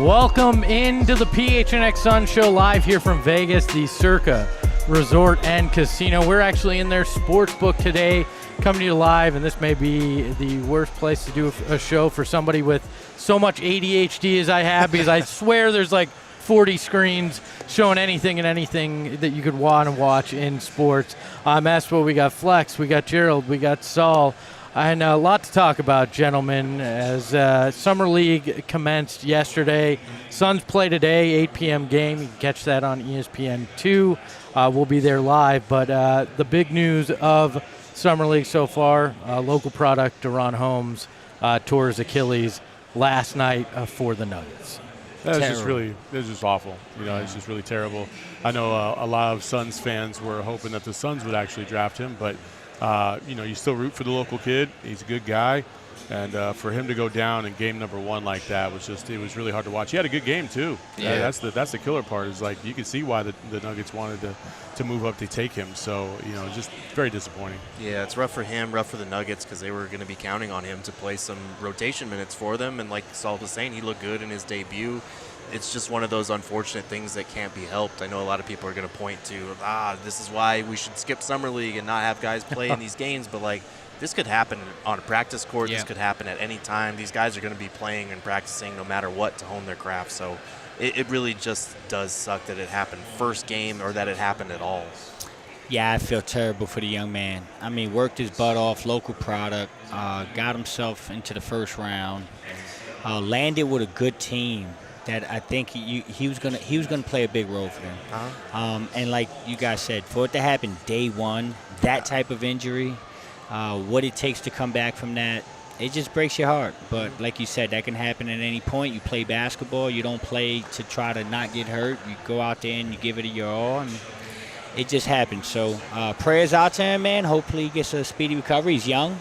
Welcome into the PHNX Sun Show live here from Vegas, the Circa Resort and Casino. We're actually in their sports book today, coming to you live, and this may be the worst place to do a show for somebody with so much ADHD as I have, because I swear there's like 40 screens showing anything and anything that you could want to watch in sports. Espo, we got Flex, we got Gerald, we got Saul. And a lot to talk about, gentlemen, as Summer League commenced yesterday. Suns play today, 8 p.m. game. You can catch that on ESPN2. We'll be there live. But the big news of Summer League so far, local product, DaRon Holmes, tore his Achilles last night for the Nuggets. It was just awful. It's just really terrible. I know a lot of Suns fans were hoping that the Suns would actually draft him, but you still root for the local kid. He's a good guy. And for him to go down in game number one like that it was really hard to watch. He had a good game, too. Yeah. That's the killer part, is like you can see why the Nuggets wanted to move up to take him. So, just very disappointing. Yeah, it's rough for him, rough for the Nuggets, because they were going to be counting on him to play some rotation minutes for them. And like Saul was saying, he looked good in his debut. It's just one of those unfortunate things that can't be helped. I know a lot of people are going to point to, this is why we should skip Summer League and not have guys play in these games. But, like, this could happen on a practice court. Yeah. This could happen at any time. These guys are going to be playing and practicing no matter what to hone their craft. So it really just does suck that it happened first game, or that it happened at all. Yeah, I feel terrible for the young man. I mean, worked his butt off, local product, got himself into the first round, landed with a good team that I think he was gonna play a big role for them. Uh-huh. And like you guys said, for it to happen day one, that type of injury, what it takes to come back from that, it just breaks your heart. But like you said, that can happen at any point. You play basketball. You don't play to try to not get hurt. You go out there and you give it your all, and it just happens. So prayers out to him, man. Hopefully he gets a speedy recovery. He's young.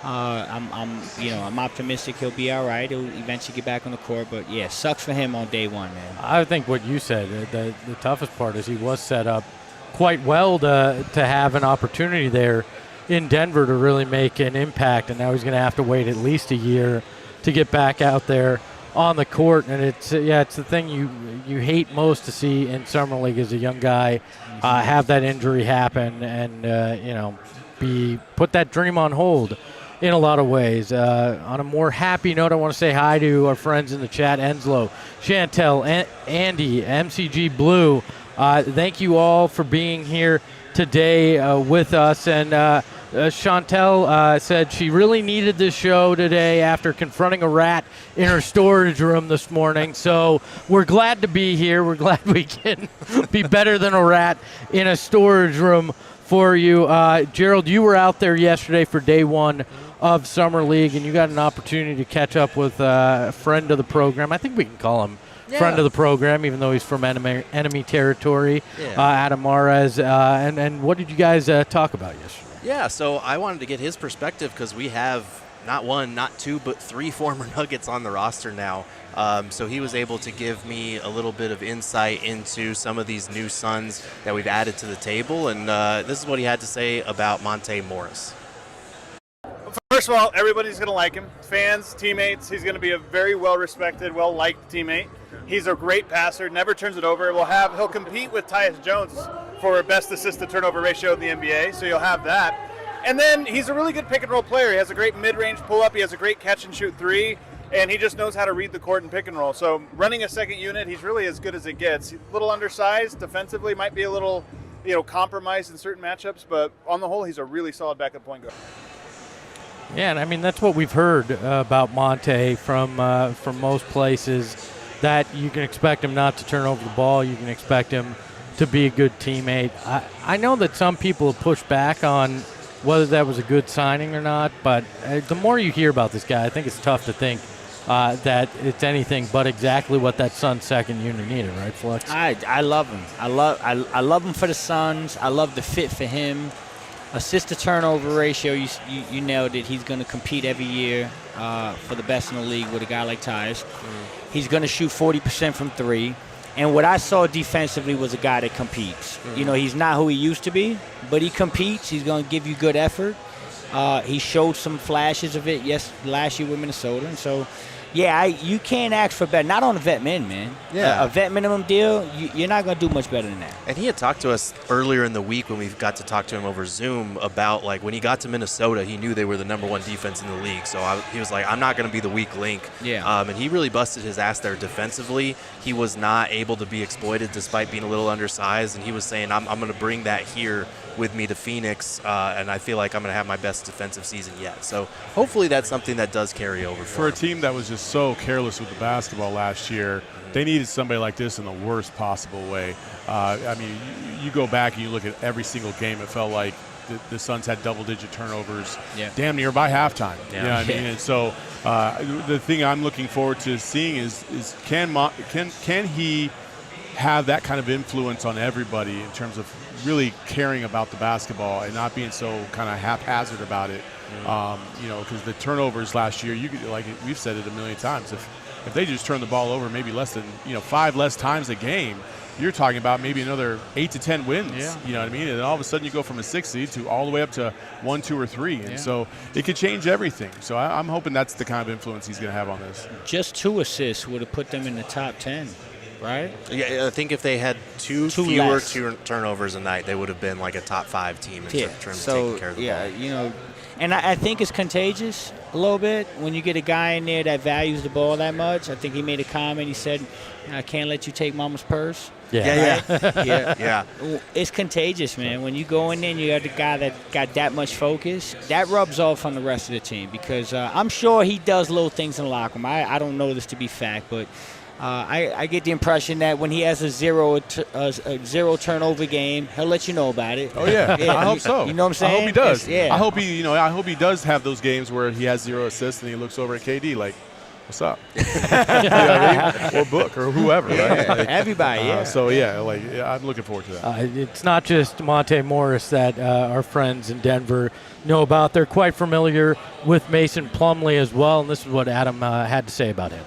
I'm optimistic he'll be all right. He'll eventually get back on the court. But, yeah, sucks for him on day one, man. I think what you said, the toughest part is he was set up quite well to have an opportunity there in Denver to really make an impact, and now he's going to have to wait at least a year to get back out there on the court. And it's the thing you hate most to see in Summer League as a young guy have that injury happen and put that dream on hold in a lot of ways. On a more happy note, I want to say hi to our friends in the chat, Enslow, Chantel, Andy, MCG Blue. Thank you all for being here today with us. And Chantel said she really needed this show today after confronting a rat in her storage room this morning. So we're glad to be here. We're glad we can be better than a rat in a storage room for you. Gerald, you were out there yesterday for day one of Summer League, and you got an opportunity to catch up with a friend of the program. I think we can call him friend of the program, even though he's from enemy territory, Adam Mares. And what did you guys talk about yesterday? Yeah, so I wanted to get his perspective because we have not one, not two, but three former Nuggets on the roster now. So he was able to give me a little bit of insight into some of these new Suns that we've added to the table, and this is what he had to say about Monte Morris. First of all, everybody's going to like him. Fans, teammates, he's going to be a very well-respected, well-liked teammate. He's a great passer, never turns it over. He'll compete with Tyus Jones for best assist-to-turnover ratio in the NBA, so you'll have that. And then he's a really good pick-and-roll player. He has a great mid-range pull-up. He has a great catch-and-shoot three, and he just knows how to read the court and pick-and-roll. So running a second unit, he's really as good as it gets. He's a little undersized. Defensively might be a little compromised in certain matchups, but on the whole, he's a really solid backup point guard. Yeah, and I mean, that's what we've heard about Monte from most places, that you can expect him not to turn over the ball. You can expect him to be a good teammate. I know that some people have pushed back on whether that was a good signing or not. But the more you hear about this guy, I think it's tough to think that it's anything but exactly what that Suns second unit needed, right, Flex? I love him. I love him for the Suns. I love the fit for him. Assist to turnover ratio, you nailed it. He's going to compete every year for the best in the league with a guy like Tyus. He's going to shoot 40% from three. And what I saw defensively was a guy that competes. You know, he's not who he used to be, but he competes. He's going to give you good effort. He showed some flashes of it last year with Minnesota. And so, yeah, you can't ask for better. Not on a vet min, man. Yeah. A vet minimum deal, you're not going to do much better than that. And he had talked to us earlier in the week when we got to talk to him over Zoom about, like, when he got to Minnesota, he knew they were the #1 defense in the league. So he was like, I'm not going to be the weak link. Yeah. And he really busted his ass there defensively. He was not able to be exploited despite being a little undersized. And he was saying, I'm going to bring that here with me to Phoenix, and I feel like I'm going to have my best defensive season yet. So hopefully that's something that does carry over For a him. team that was just so careless with the basketball last year, they needed somebody like this in the worst possible way. I mean, you go back and you look at every single game, it felt like the Suns had double-digit turnovers damn near by halftime. Yeah. You know what I mean? And so the thing I'm looking forward to seeing is can he have that kind of influence on everybody in terms of really caring about the basketball and not being so kind of haphazard about it. You know, because the turnovers last year, like we've said it a million times, if they just turn the ball over maybe less than 5 less times a game, you're talking about maybe another 8 to 10 wins. Yeah. You know what I mean? And then all of a sudden you go from a 6 seed to all the way up to 1, 2, or 3. And so it could change everything. So I'm hoping that's the kind of influence he's going to have on this. Just 2 assists would have put them in the top 10, right? Yeah, I think if they had two fewer less. turnovers a night, they would have been like a top 5 team in terms of taking care of the ball. You know, and I think it's contagious a little bit when you get a guy in there that values the ball that much. I think he made a comment. He said, "I can't let you take Mama's purse." Yeah. It's contagious, man. When you go in there and you got the guy that got that much focus, that rubs off on the rest of the team because I'm sure he does little things in the locker room. I don't know this to be fact, but I get the impression that when he has a zero turnover game, he'll let you know about it. Oh yeah, I hope so. You know what I'm saying? I hope he does. Yeah. I hope he does have those games where he has 0 assists and he looks over at KD like, "What's up?" You know what I mean? Or Book or whoever. Right? Like, Everybody. So I'm looking forward to that. It's not just Monte Morris that our friends in Denver know about. They're quite familiar with Mason Plumlee as well, and this is what Adam had to say about him.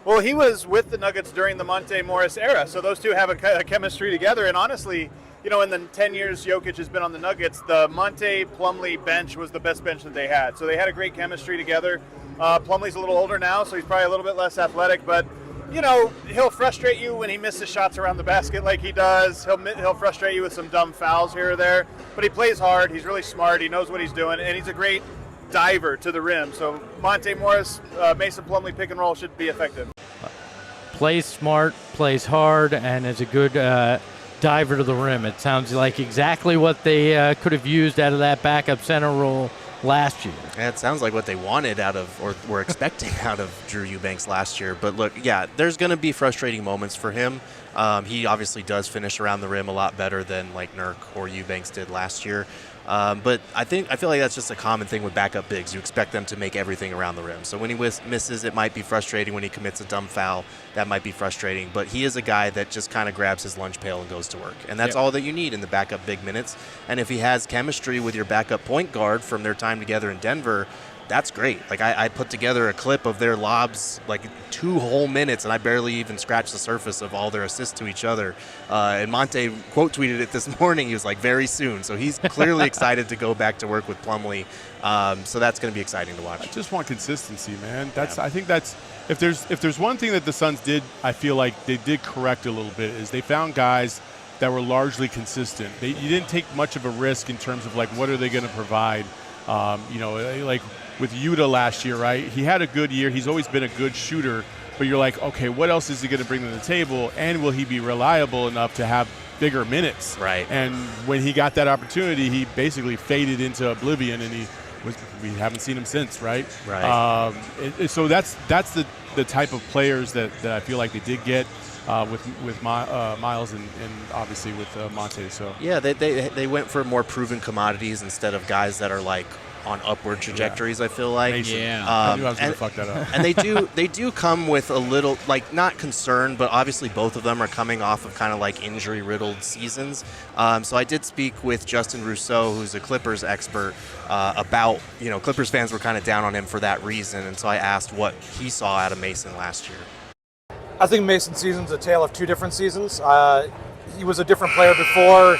Well, he was with the Nuggets during the Monte Morris era, so those two have a chemistry together. And honestly, you know, in the 10 years Jokic has been on the Nuggets, the Monte Plumlee bench was the best bench that they had. So they had a great chemistry together. Plumlee's a little older now, so he's probably a little bit less athletic, but you know, he'll frustrate you when he misses shots around the basket like he does. He'll frustrate you with some dumb fouls here or there, but he plays hard. He's really smart. He knows what he's doing, and he's a great diver to the rim. So Monte Morris, Mason Plumlee pick and roll should be effective. Plays smart, plays hard, and is a good diver to the rim. It sounds like exactly what they could have used out of that backup center role last year. Yeah, it sounds like what they wanted out of, or were expecting out of Drew Eubanks last year. But look, yeah, there's going to be frustrating moments for him. He obviously does finish around the rim a lot better than like Nurk or Eubanks did last year. But I feel like that's just a common thing with backup bigs. You expect them to make everything around the rim. So when he misses, it might be frustrating. When he commits a dumb foul, that might be frustrating. But he is a guy that just kind of grabs his lunch pail and goes to work. And that's all that you need in the backup big minutes. And if he has chemistry with your backup point guard from their time together in Denver, that's great. Like I put together a clip of their lobs, like 2 whole minutes, and I barely even scratched the surface of all their assists to each other. And Monte quote tweeted it this morning. He was like, very soon. So he's clearly excited to go back to work with Plumlee. So that's going to be exciting to watch. I just want consistency, man. I think that's if there's one thing that the Suns did, I feel like they did correct a little bit, is they found guys that were largely consistent. You didn't take much of a risk in terms of like what are they going to provide. Like with Yuta last year, right? He had a good year. He's always been a good shooter, but you're like, okay, what else is he going to bring to the table? And will he be reliable enough to have bigger minutes? Right. And when he got that opportunity, he basically faded into oblivion, and we haven't seen him since, right? Right. So that's the type of players that I feel like they did get. with Miles and obviously with Monte. So yeah, they went for more proven commodities instead of guys that are like on upward trajectories. I feel like. Mason. Yeah. I knew I was going to fuck that up. And they do come with a little, like, not concern, but obviously both of them are coming off of kind of like injury-riddled seasons. So I did speak with Justin Rousseau, who's a Clippers expert, about, Clippers fans were kind of down on him for that reason. And so I asked what he saw out of Mason last year. I think Mason's season's a tale of two different seasons. He was a different player before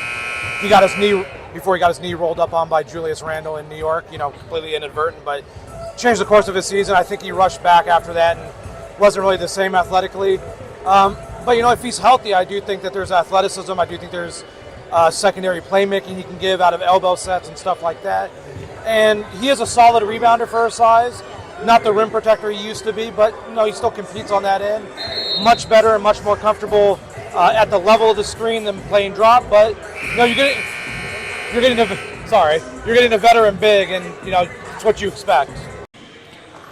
he got his knee rolled up on by Julius Randle in New York, completely inadvertent, but changed the course of his season. I think he rushed back after that and wasn't really the same athletically. But if he's healthy, I do think that there's athleticism. I do think there's secondary playmaking he can give out of elbow sets and stuff like that. And he is a solid rebounder for his size. Not the rim protector he used to be, but he still competes on that end. Much better and much more comfortable at the level of the screen than playing drop. But you're getting a veteran big, and it's what you expect.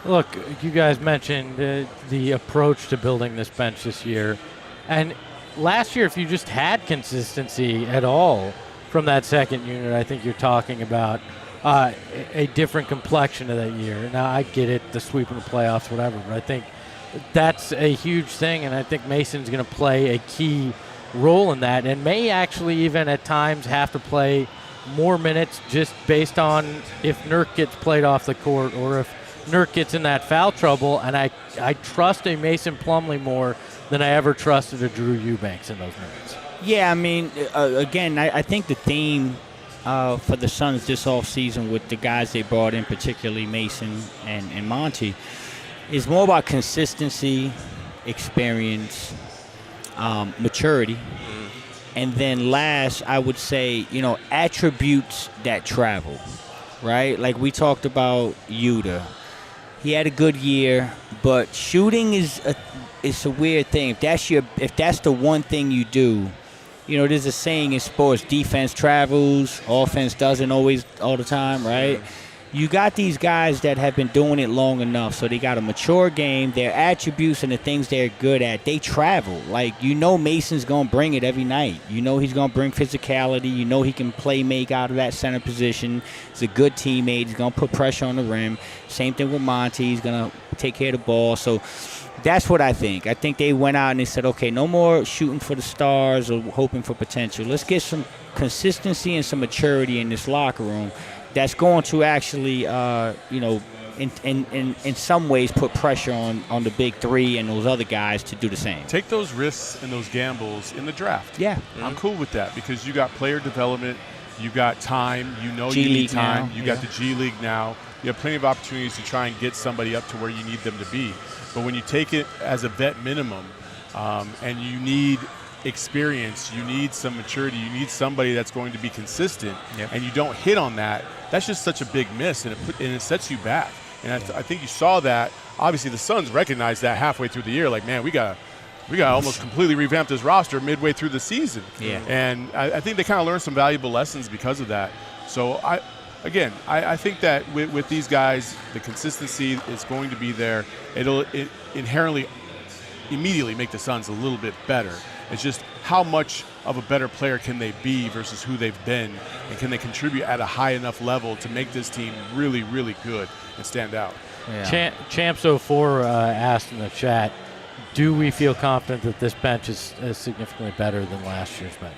Look, you guys mentioned the approach to building this bench this year, and last year, if you just had consistency at all from that second unit, I think you're talking about a different complexion of that year. Now, I get it, the sweep in the playoffs, whatever, but I think that's a huge thing, and I think Mason's going to play a key role in that and may actually even at times have to play more minutes just based on if Nurk gets played off the court or if Nurk gets in that foul trouble, and I trust a Mason Plumlee more than I ever trusted a Drew Eubanks in those minutes. Yeah, I mean, again, I think the theme for the Suns this offseason with the guys they brought in, particularly Mason and Monte, is more about consistency, experience, maturity. And then last, I would say, attributes that travel, right? Like we talked about Yuta. He had a good year, but shooting is a weird thing. If that's the one thing you do, there's a saying in sports, defense travels, offense doesn't always all the time, right? You got these guys that have been doing it long enough, so they got a mature game. Their attributes and the things they're good at, they travel. Like, Mason's going to bring it every night. He's going to bring physicality. He can make out of that center position. He's a good teammate. He's going to put pressure on the rim. Same thing with Monte. He's going to take care of the ball. So that's what I think. I think they went out and they said, okay, no more shooting for the stars or hoping for potential. Let's get some consistency and some maturity in this locker room that's going to actually, in some ways put pressure on the big three and those other guys to do the same. Take those risks and those gambles in the draft. Yeah. I'm cool with that because you got player development, you got time, you need time, you got the G League now. You have plenty of opportunities to try and get somebody up to where you need them to be. But when you take it as a vet minimum and you need experience, you need some maturity, you need somebody that's going to be consistent, and you don't hit on that, that's just such a big miss, and it sets you back. And I think you saw that. Obviously, the Suns recognized that halfway through the year, like, man, we got to almost completely revamp this roster midway through the season. Yeah. And I think they kind of learned some valuable lessons because of that. So I think that with these guys, the consistency is going to be there. It'll inherently immediately make the Suns a little bit better. It's just how much of a better player can they be versus who they've been, and can they contribute at a high enough level to make this team really, really good and stand out. Yeah. Champs04 asked in the chat, do we feel confident that this bench is significantly better than last year's bench?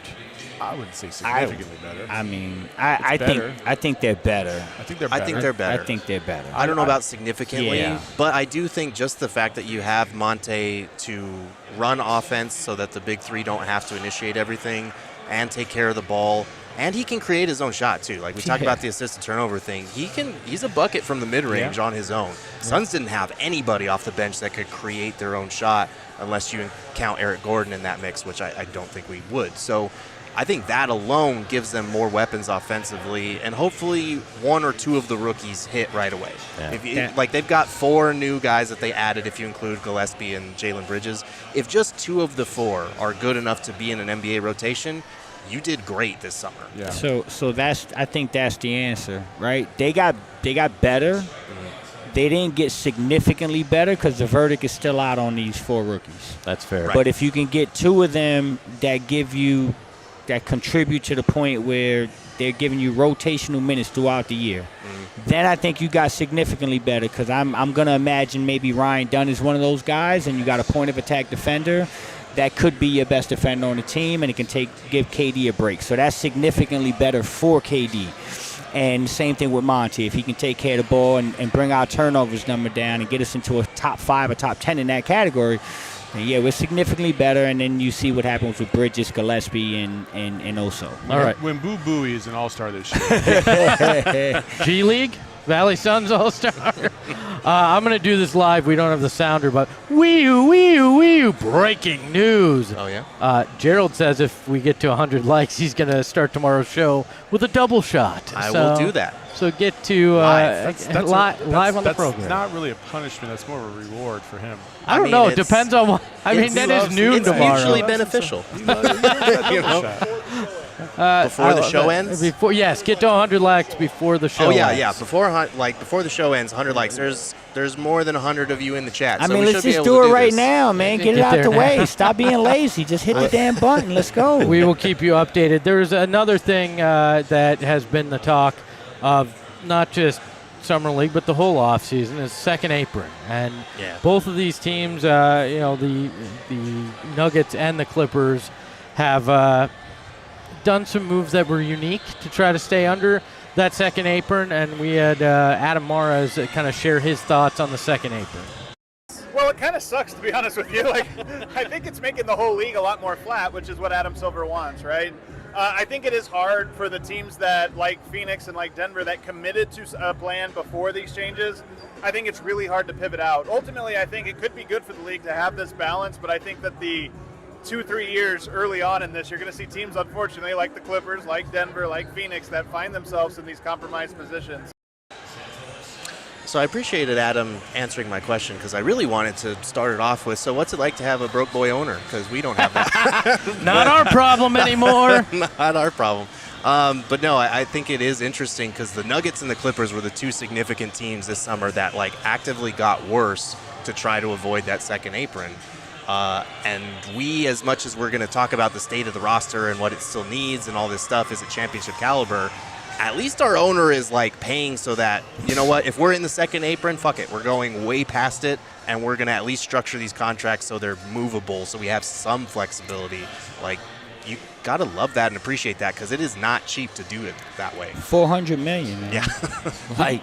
I wouldn't say significantly better. I mean, I think they're better. I think they're better. I think they're better. I don't know about significantly, Yeah. but I do think just the fact that you have Monte to run offense so that the big three don't have to initiate everything and take care of the ball, and he can create his own shot too. Like we talked about the assist to turnover thing. He's a bucket from the mid-range on his own. Suns didn't have anybody off the bench that could create their own shot unless you count Eric Gordon in that mix, which I don't think we would. So I think that alone gives them more weapons offensively, and hopefully one or two of the rookies hit right away. Yeah. Like they've got 4 new guys that they added if you include Gillespie and Jalen Bridges. If just 2 of the 4 are good enough to be in an NBA rotation, you did great this summer. Yeah. So I think that's the answer, right? They got better, They didn't get significantly better because the verdict is still out on these 4 rookies. That's fair. Right. But if you can get 2 of them that contribute to the point where they're giving you rotational minutes throughout the year, then I think you got significantly better, because I'm going to imagine maybe Ryan Dunn is one of those guys, and you got a point of attack defender that could be your best defender on the team, and it can give KD a break. So that's significantly better for KD. And same thing with Monte. If he can take care of the ball and bring our turnovers number down and get us into a top 5 or top 10 in that category, then yeah, we're significantly better. And then you see what happens with Bridges, Gillespie, and Oso. All right. When Boo Booey is an all-star this year. G League, Valley Suns All-Star. I'm going to do this live. We don't have the sounder, but wee-oo, breaking news. Oh, yeah? Gerald says if we get to 100 likes, he's going to start tomorrow's show with a double shot. I will do that. So get to Live. live on the program. That's not really a punishment. That's more of a reward for him. I don't know. It depends on what. I mean, that is noon it's tomorrow. mutually beneficial. You know? Before the show ends? Yes, get to 100 likes before the show Oh, yeah, ends. yeah. Before the show ends, 100 likes. There's more than 100 of you in the chat. I so mean, we let's should be just able do to it right this. now, man. Get it Get out there the now. way. Stop being lazy. Just hit the damn button. Let's go. We will keep you updated. There's another thing that has been the talk of not just Summer League, but the whole offseason is second apron. And both of these teams, the Nuggets and the Clippers have done some moves that were unique to try to stay under that second apron. And we had Adam Maras kind of share his thoughts on the second apron. Well, it kind of sucks, to be honest with you. Like, I think it's making the whole league a lot more flat, which is what Adam Silver wants, right? I think it is hard for the teams that, like Phoenix and like Denver, that committed to a plan before these changes. I think it's really hard to pivot out. Ultimately, I think it could be good for the league to have this balance, but I think that the 2-3 years early on in this, you're going to see teams, unfortunately, like the Clippers, like Denver, like Phoenix, that find themselves in these compromised positions. So I appreciated Adam answering my question, because I really wanted to start it off with, so what's it like to have a broke boy owner? Because we don't have that. Not our problem anymore. Not our problem. But no, I think it is interesting, because the Nuggets and the Clippers were the 2 significant teams this summer that actively got worse to try to avoid that second apron. And we, as much as we're going to talk about the state of the roster and what it still needs and all this stuff is at championship caliber, at least our owner is paying so that, you know what, if we're in the second apron, fuck it, we're going way past it, and we're going to at least structure these contracts so they're movable, so we have some flexibility. You got to love that and appreciate that, because it is not cheap to do it that way. $400 million, man. Yeah.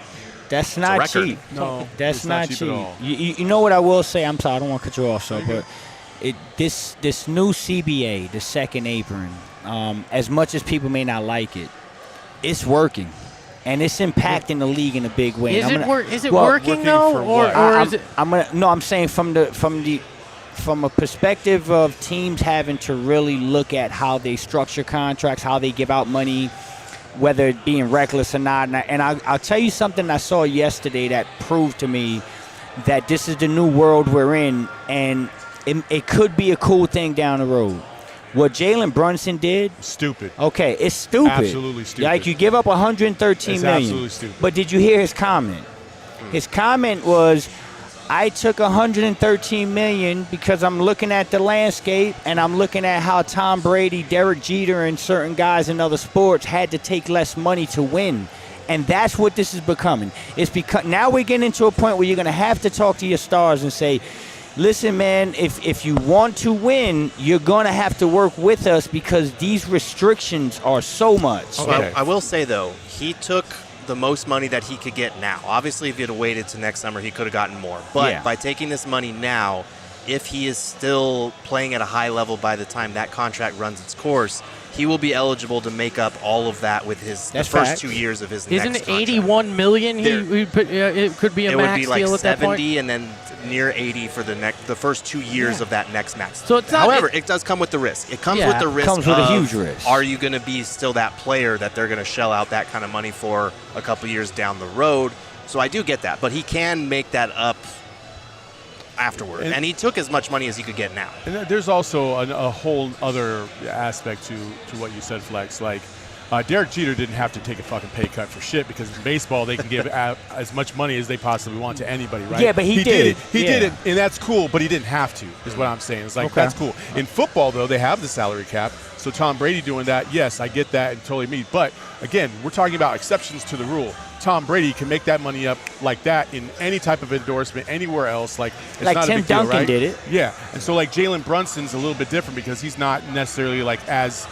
That's not record. cheap. No, That's it's not cheap cheap. at all. You know what I will say? I'm sorry, I don't want to cut you off, but this new CBA, the second apron, as much as people may not like it, it's working, and it's impacting the league in a big way. Is it working working though, for or what? is it? I'm saying from a perspective of teams having to really look at how they structure contracts, how they give out money, whether it being reckless or not. And I'll tell you something I saw yesterday that proved to me that this is the new world we're in, and it could be a cool thing down the road. What Jalen Brunson did, Stupid. okay, it's stupid. Absolutely stupid. You give up $113 It's million. absolutely stupid. But did you hear his comment? His comment was, I took $113 million because I'm looking at the landscape and I'm looking at how Tom Brady, Derek Jeter, and certain guys in other sports had to take less money to win. And that's what this is becoming. It's because now we're getting into a point where you're going to have to talk to your stars and say, listen, man, if you want to win, you're going to have to work with us because these restrictions are so much. Okay. I will say, though, he took the most money that he could get now. Obviously, if he had waited to next summer, he could have gotten more. But by taking this money now, if he is still playing at a high level by the time that contract runs its course, he will be eligible to make up all of that with the first 2 years of his next contract. Isn't it $81 million? It could be a max deal. It would be deal like at that point. 70 and then near 80 for the first 2 years of that next max. So it's not, However, it does come with the risk. It comes with the risk. Comes with a huge risk. Are you going to be still that player that they're going to shell out that kind of money for a couple years down the road? So I do get that, but he can make that up afterward, and he took as much money as he could get now. And there's also a whole other aspect to what you said, Flex. Derek Jeter didn't have to take a fucking pay cut for shit because in baseball they can give out as much money as they possibly want to anybody, right? Yeah, but he did it. He did it, and that's cool, but he didn't have to, is what I'm saying. It's like, that's cool. In football, though, they have the salary cap, so Tom Brady doing that, yes, I get that and totally me. But, again, we're talking about exceptions to the rule. Tom Brady can make that money up like that in any type of endorsement anywhere else. Like, it's like not Tim a big deal, Duncan right? did it. Yeah, and so like Jalen Brunson's a little bit different because he's not necessarily like as,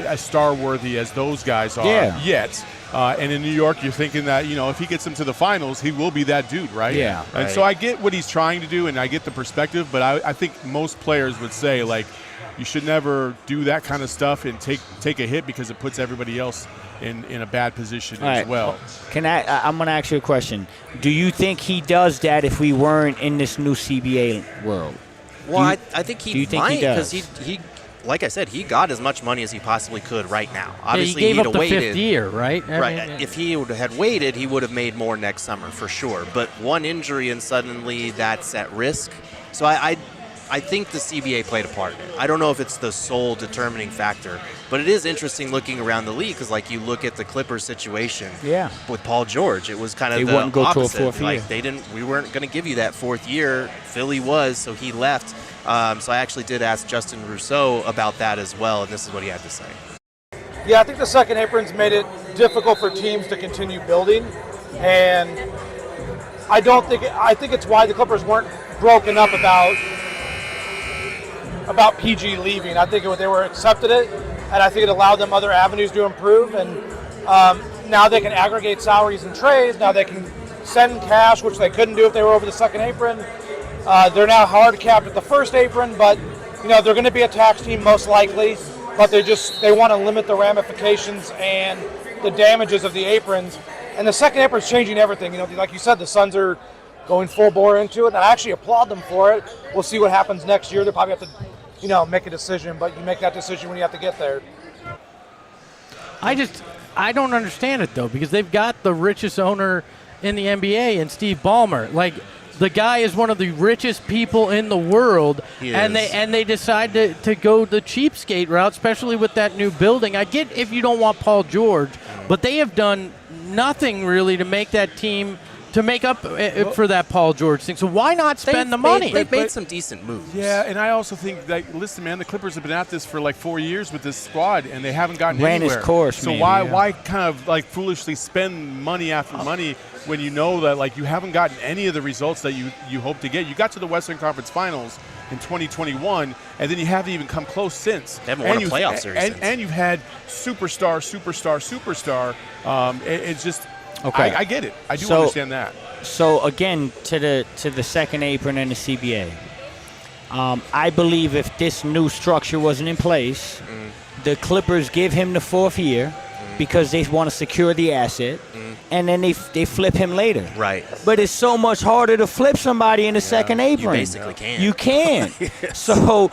as star-worthy as those guys are yet. And in New York, you're thinking that, if he gets them to the finals, he will be that dude, right? Yeah. And so I get what he's trying to do, and I get the perspective, but I think most players would say, like, you should never do that kind of stuff and take a hit because it puts everybody else in a bad position as well. I'm going to ask you a question. Do you think he does that if we weren't in this new CBA world? Well, I think he might does? because he, like I said, he got as much money as he possibly could right now. Obviously, he gave he'd up the have waited. 5th year, right? Right. If he had waited, he would have made more next summer for sure. But one injury and suddenly that's at risk. So I think the CBA played a part in it. I don't know if it's the sole determining factor, but it is interesting looking around the league because, like, you look at the Clippers situation with Paul George. It was kind of the opposite. To a 4th like year. We weren't going to give you that 4th year. Philly was, so he left. So I actually did ask Justin Rousseau about that as well, and this is what he had to say. Yeah, I think the second aprons made it difficult for teams to continue building, and I think it's why the Clippers weren't broken up about PG leaving. I think they were accepted it, and I think it allowed them other avenues to improve. And now they can aggregate salaries and trades. Now they can send cash, which they couldn't do if they were over the second apron. They're now hard capped at the first apron, but they're going to be a tax team most likely. But they want to limit the ramifications and the damages of the aprons. And the second apron's changing everything. Like you said, the Suns are going full bore into it, and I actually applaud them for it. We'll see what happens next year. They'll probably have to, make a decision, but you make that decision when you have to get there. I don't understand it, though, because they've got the richest owner in the NBA in Steve Ballmer. Like, the guy is one of the richest people in the world, and they decide to go the cheapskate route, especially with that new building. I get if you don't want Paul George, but they have done nothing really to make that team to make up for that Paul George thing. So why not spend the money? They've made some decent moves. Yeah, and I also think that, listen, man, the Clippers have been at this for like 4 years with this squad, and they haven't gotten anywhere. Ran his course, so why kind of like foolishly spend money after money when you know that like you haven't gotten any of the results that you hope to get? You got to the Western Conference Finals in 2021, and then you haven't even come close since. They haven't won a playoff series since. And you've had superstar. It's just okay. I get it. I do understand that. So again, to the second apron and the CBA, I believe if this new structure wasn't in place, the Clippers give him the 4th year because they want to secure the asset, and then they flip him later. Right. But it's so much harder to flip somebody in the second apron. You basically can't. You can. Yes. So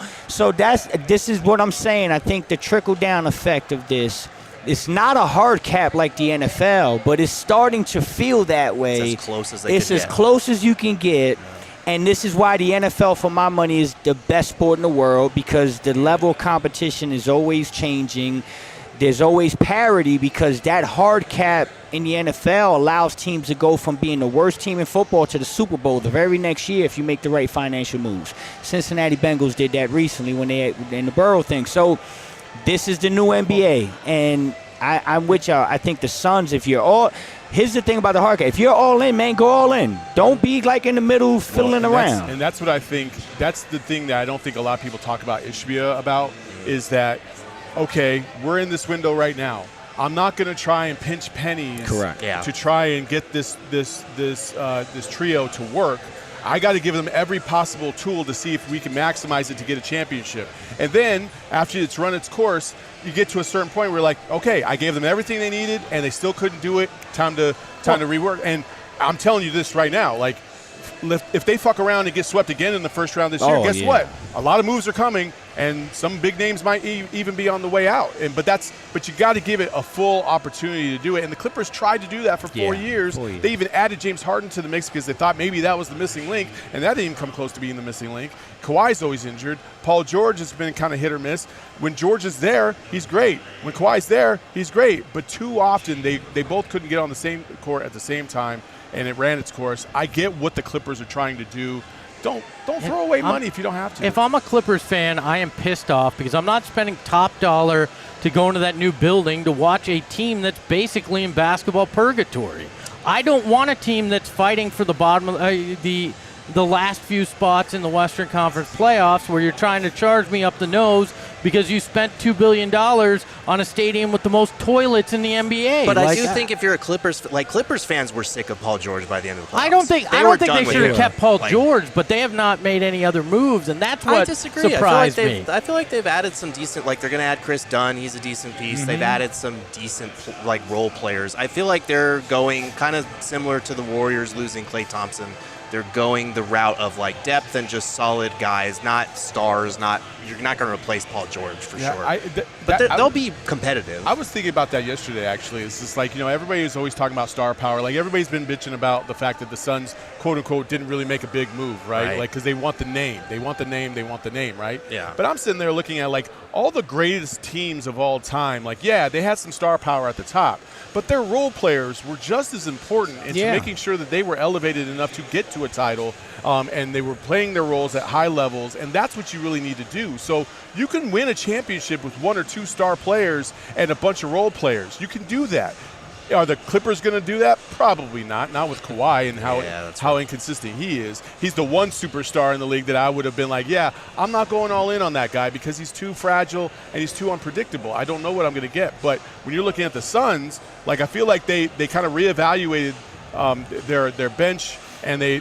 this is what I'm saying. I think the trickle down effect of this. It's not a hard cap like the NFL, but it's starting to feel that way. It's as close as they can It's as close as you can get. And this is why the NFL, for my money, is the best sport in the world, because the level of competition is always changing. There's always parity because that hard cap in the NFL allows teams to go from being the worst team in football to the Super Bowl the very next year if you make the right financial moves. Cincinnati Bengals did that recently when they in the Burrow thing. So this is the new NBA, and I'm with y'all. I think the Suns, here's the thing about the hard cap. If you're all in, man, go all in. Don't be like in the middle fiddling around. And that's what I think. That's the thing that I don't think a lot of people talk about Ishbia about is that, okay, we're in this window right now. I'm not going to try and pinch pennies to try and get this trio to work. I got to give them every possible tool to see if we can maximize it to get a championship. And then after it's run its course, you get to a certain point where like, okay, I gave them everything they needed and they still couldn't do it. Time to rework. And I'm telling you this right now, like if they fuck around and get swept again in the first round this year, guess what? A lot of moves are coming. and some big names might even be on the way out. But you got to give it a full opportunity to do it. And the Clippers tried to do that for 4 years. They even added James Harden to the mix because they thought maybe that was the missing link, and that didn't even come close to being the missing link. Kawhi's always injured. Paul George has been kind of hit or miss. When George is there, he's great. When Kawhi's there, he's great. But too often they both couldn't get on the same court at the same time, and it ran its course. I get what the Clippers are trying to do. Don't throw away money if you don't have to. If I'm a Clippers fan, I am pissed off because I'm not spending top dollar to go into that new building to watch a team that's basically in basketball purgatory. I don't want a team that's fighting for the bottom of the last few spots in the Western Conference playoffs where you're trying to charge me up the nose because you spent $2 billion on a stadium with the most toilets in the NBA. But I do think if you're a Clippers fans were sick of Paul George by the end of the playoffs. I don't think they should have kept Paul George, but they have not made any other moves, and that's what surprised me. I feel like they've added some decent, like they're going to add Chris Dunn. He's a decent piece. Mm-hmm. They've added some decent role players. I feel like they're going kind of similar to the Warriors losing Klay Thompson. They're going the route of depth and just solid guys, not stars. You're not going to replace Paul George for sure. But they'll be competitive. I was thinking about that yesterday. Actually, it's just everybody is always talking about star power. Everybody's been bitching about the fact that the Suns, quote unquote, didn't really make a big move, right? Because they want the name, right? Yeah. But I'm sitting there looking at all the greatest teams of all time. They had some star power at the top, but their role players were just as important into making sure that they were elevated enough to get to a title, and they were playing their roles at high levels, and that's what you really need to do. So you can win a championship with 1 or 2 star players and a bunch of role players. You can do that. Are the Clippers going to do that? Probably not. Not with Kawhi and how inconsistent he is. He's the one superstar in the league that I would have been I'm not going all in on that guy because he's too fragile and he's too unpredictable. I don't know what I'm going to get. But when you're looking at the Suns, I feel like they kind of reevaluated their bench, and they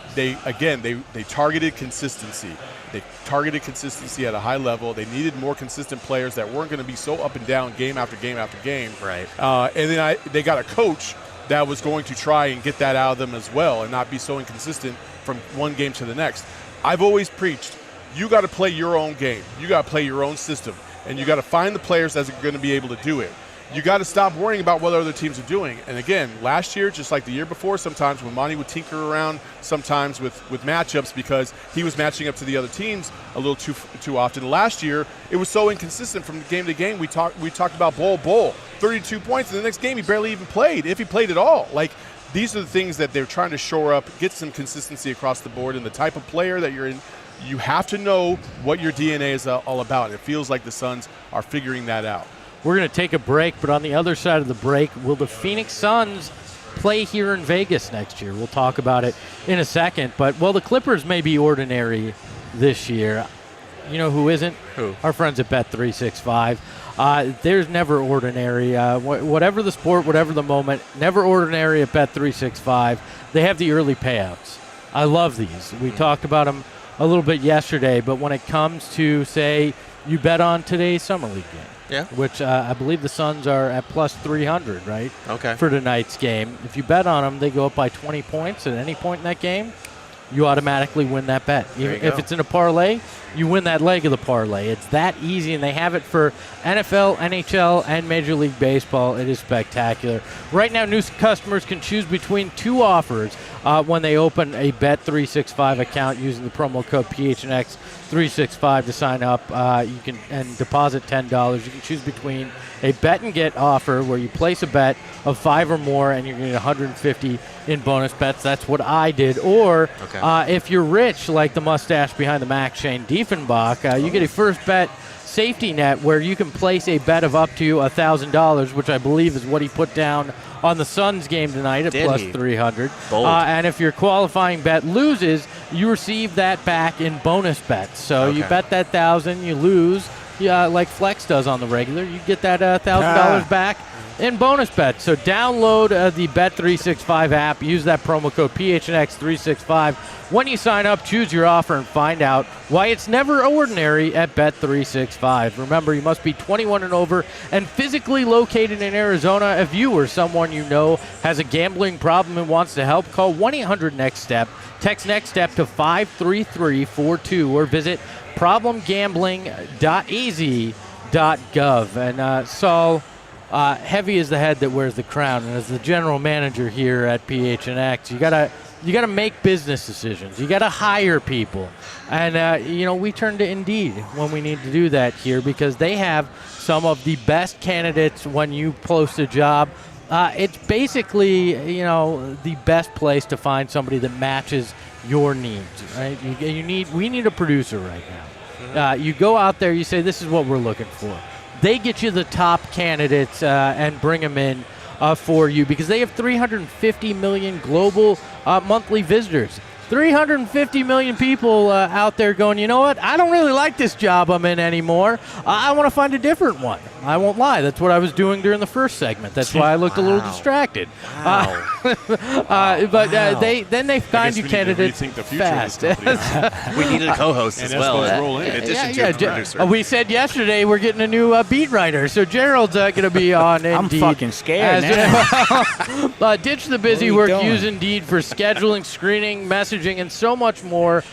targeted consistency. They targeted consistency at a high level. They needed more consistent players that weren't going to be so up and down game after game after game. Right. And then they got a coach that was going to try and get that out of them as well and not be so inconsistent from one game to the next. I've always preached, you got to play your own game. You got to play your own system. And you got to find the players that are going to be able to do it. You got to stop worrying about what other teams are doing. And again, last year, just like the year before, sometimes when Monty would tinker around, sometimes with matchups because he was matching up to the other teams a little too often. Last year, it was so inconsistent from game to game. We talked about Bull, 32 points, and the next game he barely even played, if he played at all. These are the things that they're trying to shore up, get some consistency across the board, and the type of player that you're in. You have to know what your DNA is all about. It feels like the Suns are figuring that out. We're going to take a break, but on the other side of the break, will the Phoenix Suns play here in Vegas next year? We'll talk about it in a second. But, the Clippers may be ordinary this year. You know who isn't? Who? Our friends at Bet365. There's never ordinary. Whatever the sport, whatever the moment, never ordinary at Bet365. They have the early payouts. I love these. We talked about them a little bit yesterday, but when it comes to, say, you bet on today's Summer League game. Yeah. Which I believe the Suns are at plus 300, right? Okay. For tonight's game. If you bet on them, they go up by 20 points at any point in that game, you automatically win that bet. Even if it's in a parlay, you win that leg of the parlay. It's that easy, and they have it for NFL, NHL, and Major League Baseball. It is spectacular. Right now, new customers can choose between 2 offers when they open a Bet365 account using the promo code PHNX365 to sign up. You can deposit $10. You can choose between a bet and get offer where you place a bet of 5 or more and you're going to get $150 in bonus bets. That's what I did. Or if you're rich, like the mustache behind the Mac, Shane Diefenbach, you get a first bet safety net where you can place a bet of up to $1,000, which I believe is what he put down on the Suns game tonight at plus 300. And if your qualifying bet loses, you receive that back in bonus bets. So you bet that $1,000, you lose, like Flex does on the regular. You get that $1,000 back in bonus bets. So download the Bet365 app. Use that promo code PHNX365. When you sign up, choose your offer and find out why it's never ordinary at Bet365. Remember, you must be 21 and over and physically located in Arizona. If you or someone you know has a gambling problem and wants to help, call 1-800-NEXT-STEP. Text NEXT STEP to 53342 or visit problemgambling.ez.gov. And Saul, heavy is the head that wears the crown. And as the general manager here at PHNX, you gotta make business decisions. You gotta hire people, and we turn to Indeed when we need to do that here because they have some of the best candidates when you post a job. It's basically the best place to find somebody that matches your needs. Right? We need a producer right now. You go out there, you say this is what we're looking for. They get you the top candidates and bring them in for you because they have 350 million global monthly visitors. 350 million people out there going, you know what? I don't really like this job I'm in anymore. I want to find a different one. I won't lie. That's what I was doing during the first segment. That's why I looked a little distracted. Wow. They find you candidates fast. We needed a co-host as well. In addition to a producer. We said yesterday we're getting a new beat writer, so Gerald's going to be on Indeed. I'm fucking scared now. Ditch the busy work. Use Indeed for scheduling, screening, messaging, and so much more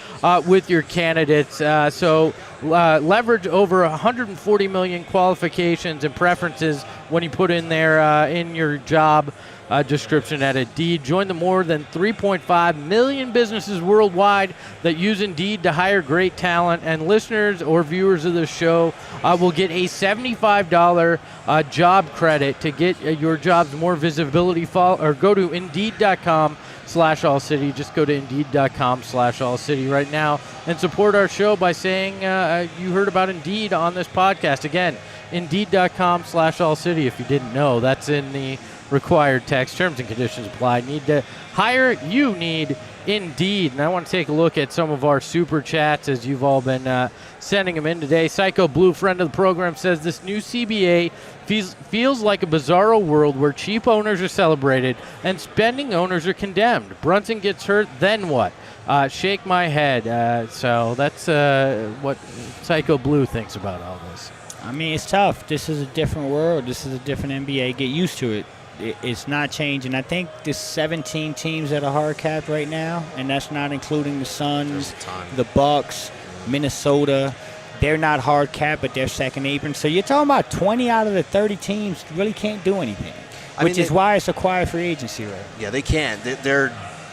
with your candidates. So leverage over 140 million qualifications and preferences when you put in there in your job description at Indeed. Join the more than 3.5 million businesses worldwide that use Indeed to hire great talent, and listeners or viewers of the show will get a $75 job credit to get your jobs more visibility. Or go to Indeed.com/AllCity. Just go to Indeed.com/AllCity right now and support our show by saying you heard about Indeed on this podcast. Again, Indeed.com/AllCity. If you didn't know, that's in the required text. Terms and conditions apply. Need to hire? You need Indeed. And I want to take a look at some of our super chats as you've all been sending them in today. Psycho Blue, friend of the program, says this new CBA feels like a bizarro world where cheap owners are celebrated and spending owners are condemned. Brunson gets hurt, then what? Shake my head. So that's what Psycho Blue thinks about all this. I mean, it's tough. This is a different world. This is a different NBA. Get used to it. It's not changing. I think there's 17 teams that are hard capped right now, and that's not including the Suns, the Bucks, Minnesota. They're not hard capped, but they're second apron. So you're talking about 20 out of the 30 teams really can't do anything, which is why it's a quiet free agency, right? Yeah, they can.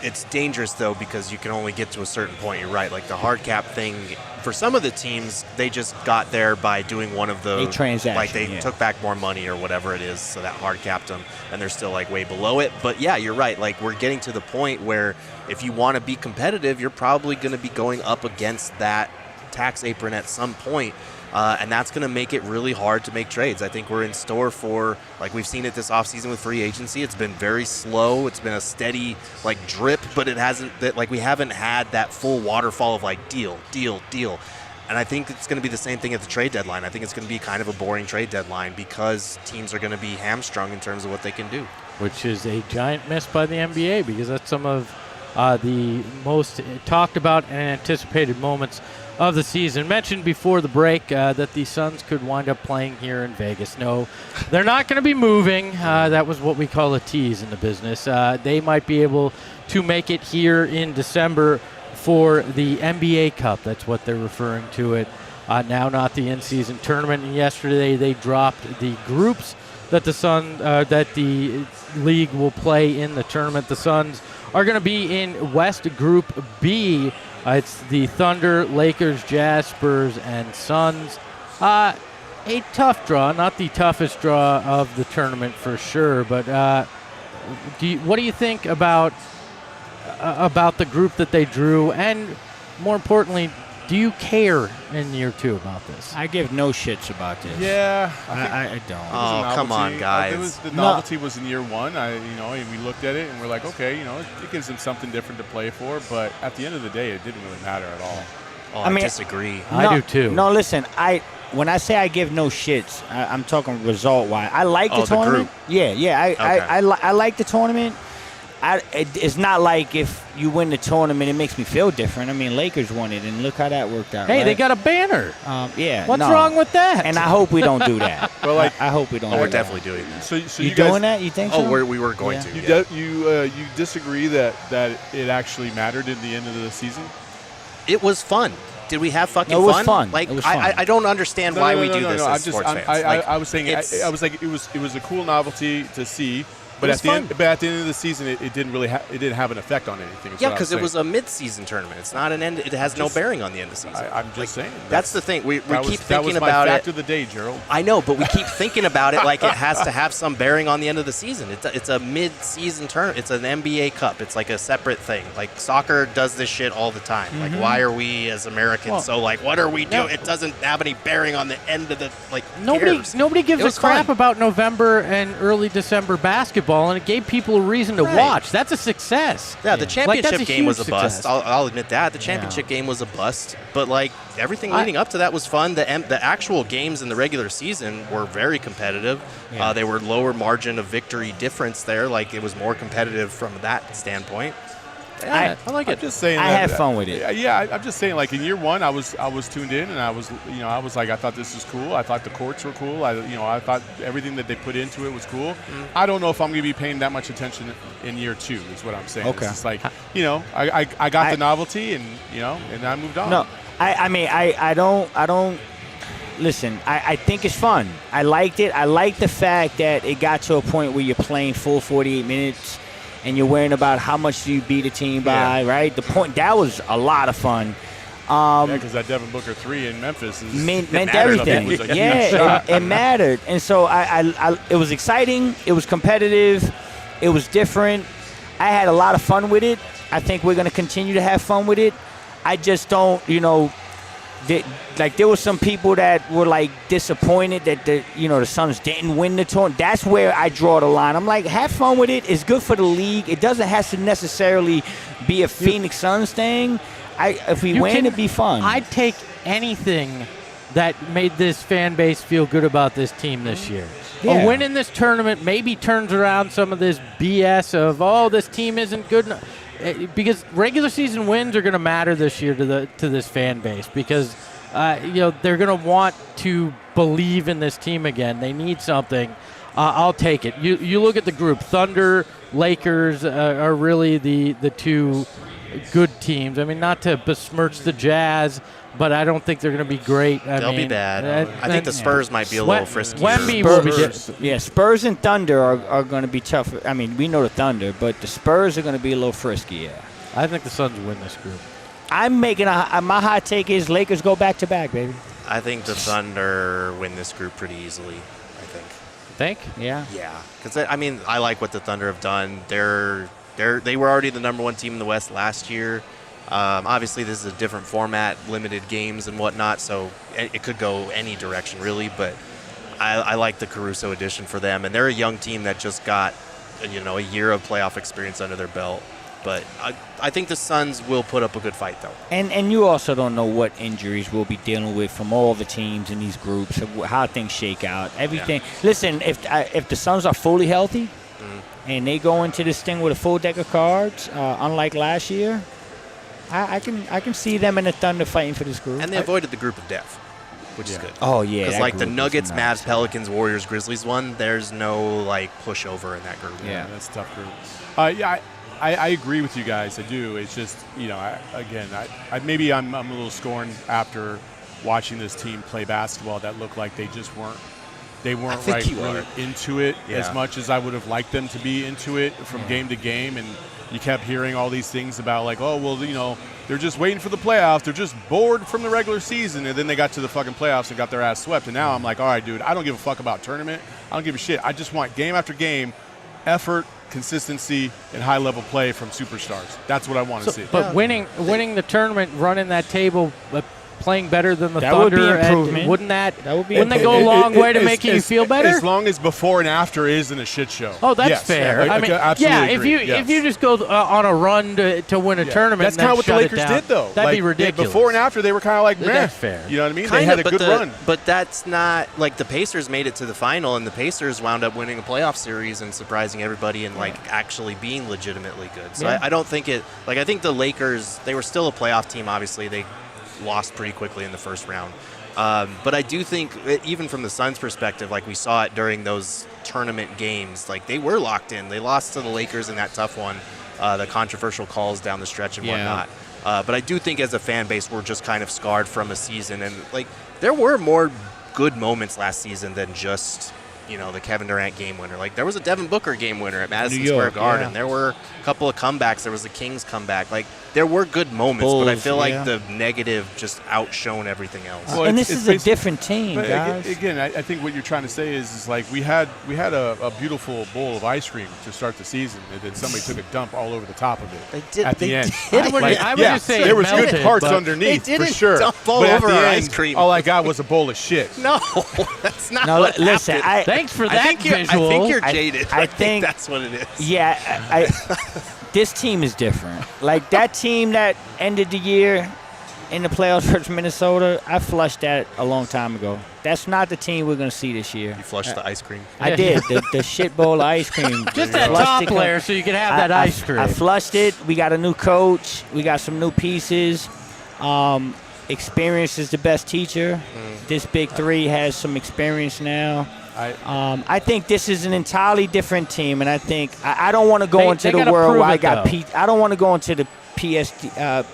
It's dangerous, though, because you can only get to a certain point. You're right. Like the hard cap thing, for some of the teams, they just got there by doing one of those. A transaction. Like they took back more money or whatever it is, so that hard capped them, and they're still like way below it. But yeah, you're right. Like we're getting to the point where if you want to be competitive, you're probably going to be going up against that tax apron at some point. And that's going to make it really hard to make trades. I think we're in store for, like we've seen it this offseason with free agency. It's been very slow. It's been a steady, like, drip, but it hasn't, we haven't had that full waterfall of, like, deal. And I think it's going to be the same thing at the trade deadline. I think it's going to be kind of a boring trade deadline because teams are going to be hamstrung in terms of what they can do. Which is a giant miss by the NBA because that's some of the most talked about and anticipated moments of the season. Mentioned before the break that the Suns could wind up playing here in Vegas. No, they're not going to be moving. That was what we call a tease in the business. They might be able to make it here in December for the NBA Cup. That's what they're referring to it now, not the in-season tournament. And yesterday they dropped the groups that the league will play in the tournament. The Suns are going to be in West Group B. It's the Thunder, Lakers, Jazz, Spurs, and Suns. A tough draw, not the toughest draw of the tournament for sure. But what do you think about the group that they drew? And more importantly, do you care in year two about this? I give no shits about this. Yeah, I don't. Oh, come on, guys. The novelty was in year one. And we looked at it and we're like, okay, it gives them something different to play for. But at the end of the day, it didn't really matter at all. Oh, I disagree. I do too. No, listen, when I say I give no shits, I'm talking result-wise. I like the tournament. Group. Yeah. I like the tournament. It's not like if you win the tournament, it makes me feel different. I mean, Lakers won it, and look how that worked out. Hey, right? they got a banner. What's no. wrong with that? And I hope we don't do that. Well, I hope we don't. We're definitely doing that. So you doing that? You think? Oh, so? we were going to. You disagree that it actually mattered in the end of the season? It was fun. did we have fucking No, it was fun? fun. Like It was fun. I don't understand why we do this as sports fans. I was saying I was like it was a cool novelty to see. But at the end of the season, it didn't really it didn't have an effect on anything. Yeah, because it was a mid-season tournament. It's not an end. It has no bearing on the end of the season. I'm just saying. That's the thing. We keep thinking about about it. it. Fact of the day, Gerald. I know, but we keep thinking about it like it has to have some bearing on the end of the season. It's a mid-season tournament. It's an NBA Cup. It's like a separate thing. Like soccer does this shit all the time. Mm-hmm. Like why are we as Americans what are we doing? It doesn't have any bearing on the end of the Nobody gives a crap about November and early December basketball, and it gave people a reason to watch. That's a success. Yeah, the championship game was a success. bust. I'll admit that. The championship game was a bust. But, like, everything leading up to that was fun. The actual games in the regular season were very competitive. Yeah. They were lower margin of victory difference there. Like, it was more competitive from that standpoint. Yeah, I like it. I'm just saying. I had fun with it. Yeah, I'm just saying. Like in year one, I was tuned in, and I was like, I thought this was cool. I thought the courts were cool. I thought everything that they put into it was cool. I don't know if I'm going to be paying that much attention in year two. Is what I'm saying. Okay. It's like I got the novelty, and I moved on. No, I don't. Listen, I think it's fun. I liked it. I like the fact that it got to a point where you're playing full 48 minutes. And you're worrying about how much do you beat a team by, right? The point that was a lot lot of fun. Because that Devin Booker 3 in Memphis meant everything. It mattered, and so it was exciting. It was competitive. It was different. I had a lot of fun with it. I think we're going to continue to have fun with it. I just don't, there were some people that were like disappointed that the Suns didn't win the tournament. That's where I draw the line. I'm like, have fun with it. It's good for the league. It doesn't have to necessarily be a Phoenix Suns thing. If we win, it'd be fun. I'd take anything that made this fan base feel good about this team this year. Yeah. A win in this tournament maybe turns around some of this BS of, this team isn't good enough. Because regular season wins are going to matter this year to this fan base because they're going to want to believe in this team again. They need something. I'll take it. You look at the group. Thunder, Lakers are really the two good teams. I mean, not to besmirch the Jazz, but I don't think they're going to be great. They'll be bad. I think the Spurs might be a little frisky. Wemby will be Spurs and Thunder are going to be tough. I mean, we know the Thunder, but the Spurs are going to be a little frisky, yeah. I think the Suns win this group. I'm making my hot take is Lakers go back-to-back, baby. I think the Thunder win this group pretty easily, Think? Yeah. Yeah. Because, I like what the Thunder have done. They were already the number one team in the West last year. Obviously, this is a different format, limited games and whatnot, so it could go any direction, really. But I like the Caruso addition for them, and they're a young team that just got, a year of playoff experience under their belt. But I think the Suns will put up a good fight, though. And you also don't know what injuries we'll be dealing with from all the teams in these groups, how things shake out, everything. Yeah. Listen, if the Suns are fully healthy and they go into this thing with a full deck of cards, unlike last year, I can see them and the Thunder fighting for this group. And they avoided the group of death, which is good. Oh, yeah. Because, the Nuggets, Mavs, Pelicans, Warriors, Grizzlies one, there's no, pushover in that group. Yeah, that's a tough group. I agree with you guys. I do. It's just, maybe I'm a little scorned after watching this team play basketball that looked like they just weren't really into it as much as I would have liked them to be into it from game to game. And you kept hearing all these things about they're just waiting for the playoffs. They're just bored from the regular season. And then they got to the fucking playoffs and got their ass swept. And now I'm like, all right, dude, I don't give a fuck about tournament. I don't give a shit. I just want game after game effort, consistency, and high-level play from superstars. That's what I want to see. But winning the tournament, running that table, playing better than the Thunder, would be improvement. Wouldn't that go a long way to making you feel better? As long as before and after isn't a shit show. Oh, that's fair. Absolutely if you just go on a run to win a tournament, that's kind of what the Lakers did, though. That'd be ridiculous. Before and after, they were kind of like, that's fair. You know what I mean? They had a good run. But that's not the Pacers made it to the final, and the Pacers wound up winning a playoff series and surprising everybody and actually being legitimately good. So I don't think it. I think the Lakers, they were still a playoff team. Obviously, they lost pretty quickly in the first round. But I do think, even from the Suns' perspective, we saw it during those tournament games, they were locked in. They lost to the Lakers in that tough one, the controversial calls down the stretch and whatnot. But I do think as a fan base, we're just kind of scarred from a season. And, like, there were more good moments last season than just, you know, the Kevin Durant game winner. Like, there was a Devin Booker game winner at Madison Square Garden. There were a couple of comebacks. There was the Kings comeback. Like, there were good moments, but I feel like the negative just outshone everything else. Well, and this is a different team, guys. Again, I think what you're trying to say is like we had a beautiful bowl of ice cream to start the season, and then somebody took a dump all over the top of it. They did. At the end. I would just say there was melted, good parts but underneath they didn't for sure. dump all but over at the our end, ice cream. all I got was a bowl of shit. No, that's not No, what listen, happened. Thanks for I that think visual. I think you're jaded. I I think- think that's what it is. Yeah, this team is different. Like that team that ended the year in the playoffs versus Minnesota, I flushed that a long time ago. That's not the team we're going to see this year. You flushed the ice cream. I did. The shit bowl of ice cream. Just that Flushed top it. layer so you can have that ice cream. I flushed it. We got a new coach. We got some new pieces. Experience is the best teacher. This big three has some experience now. I think this is an entirely different team, and I think I don't want to go into the gotta world prove where I it, got though. I don't want to go into the PTSD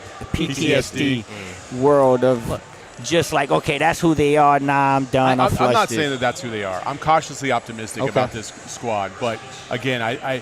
world of just like, okay, that's who they are. Nah, I'm done. I'm flushed not it. saying that that's who they are. I'm cautiously optimistic about this squad, but again, I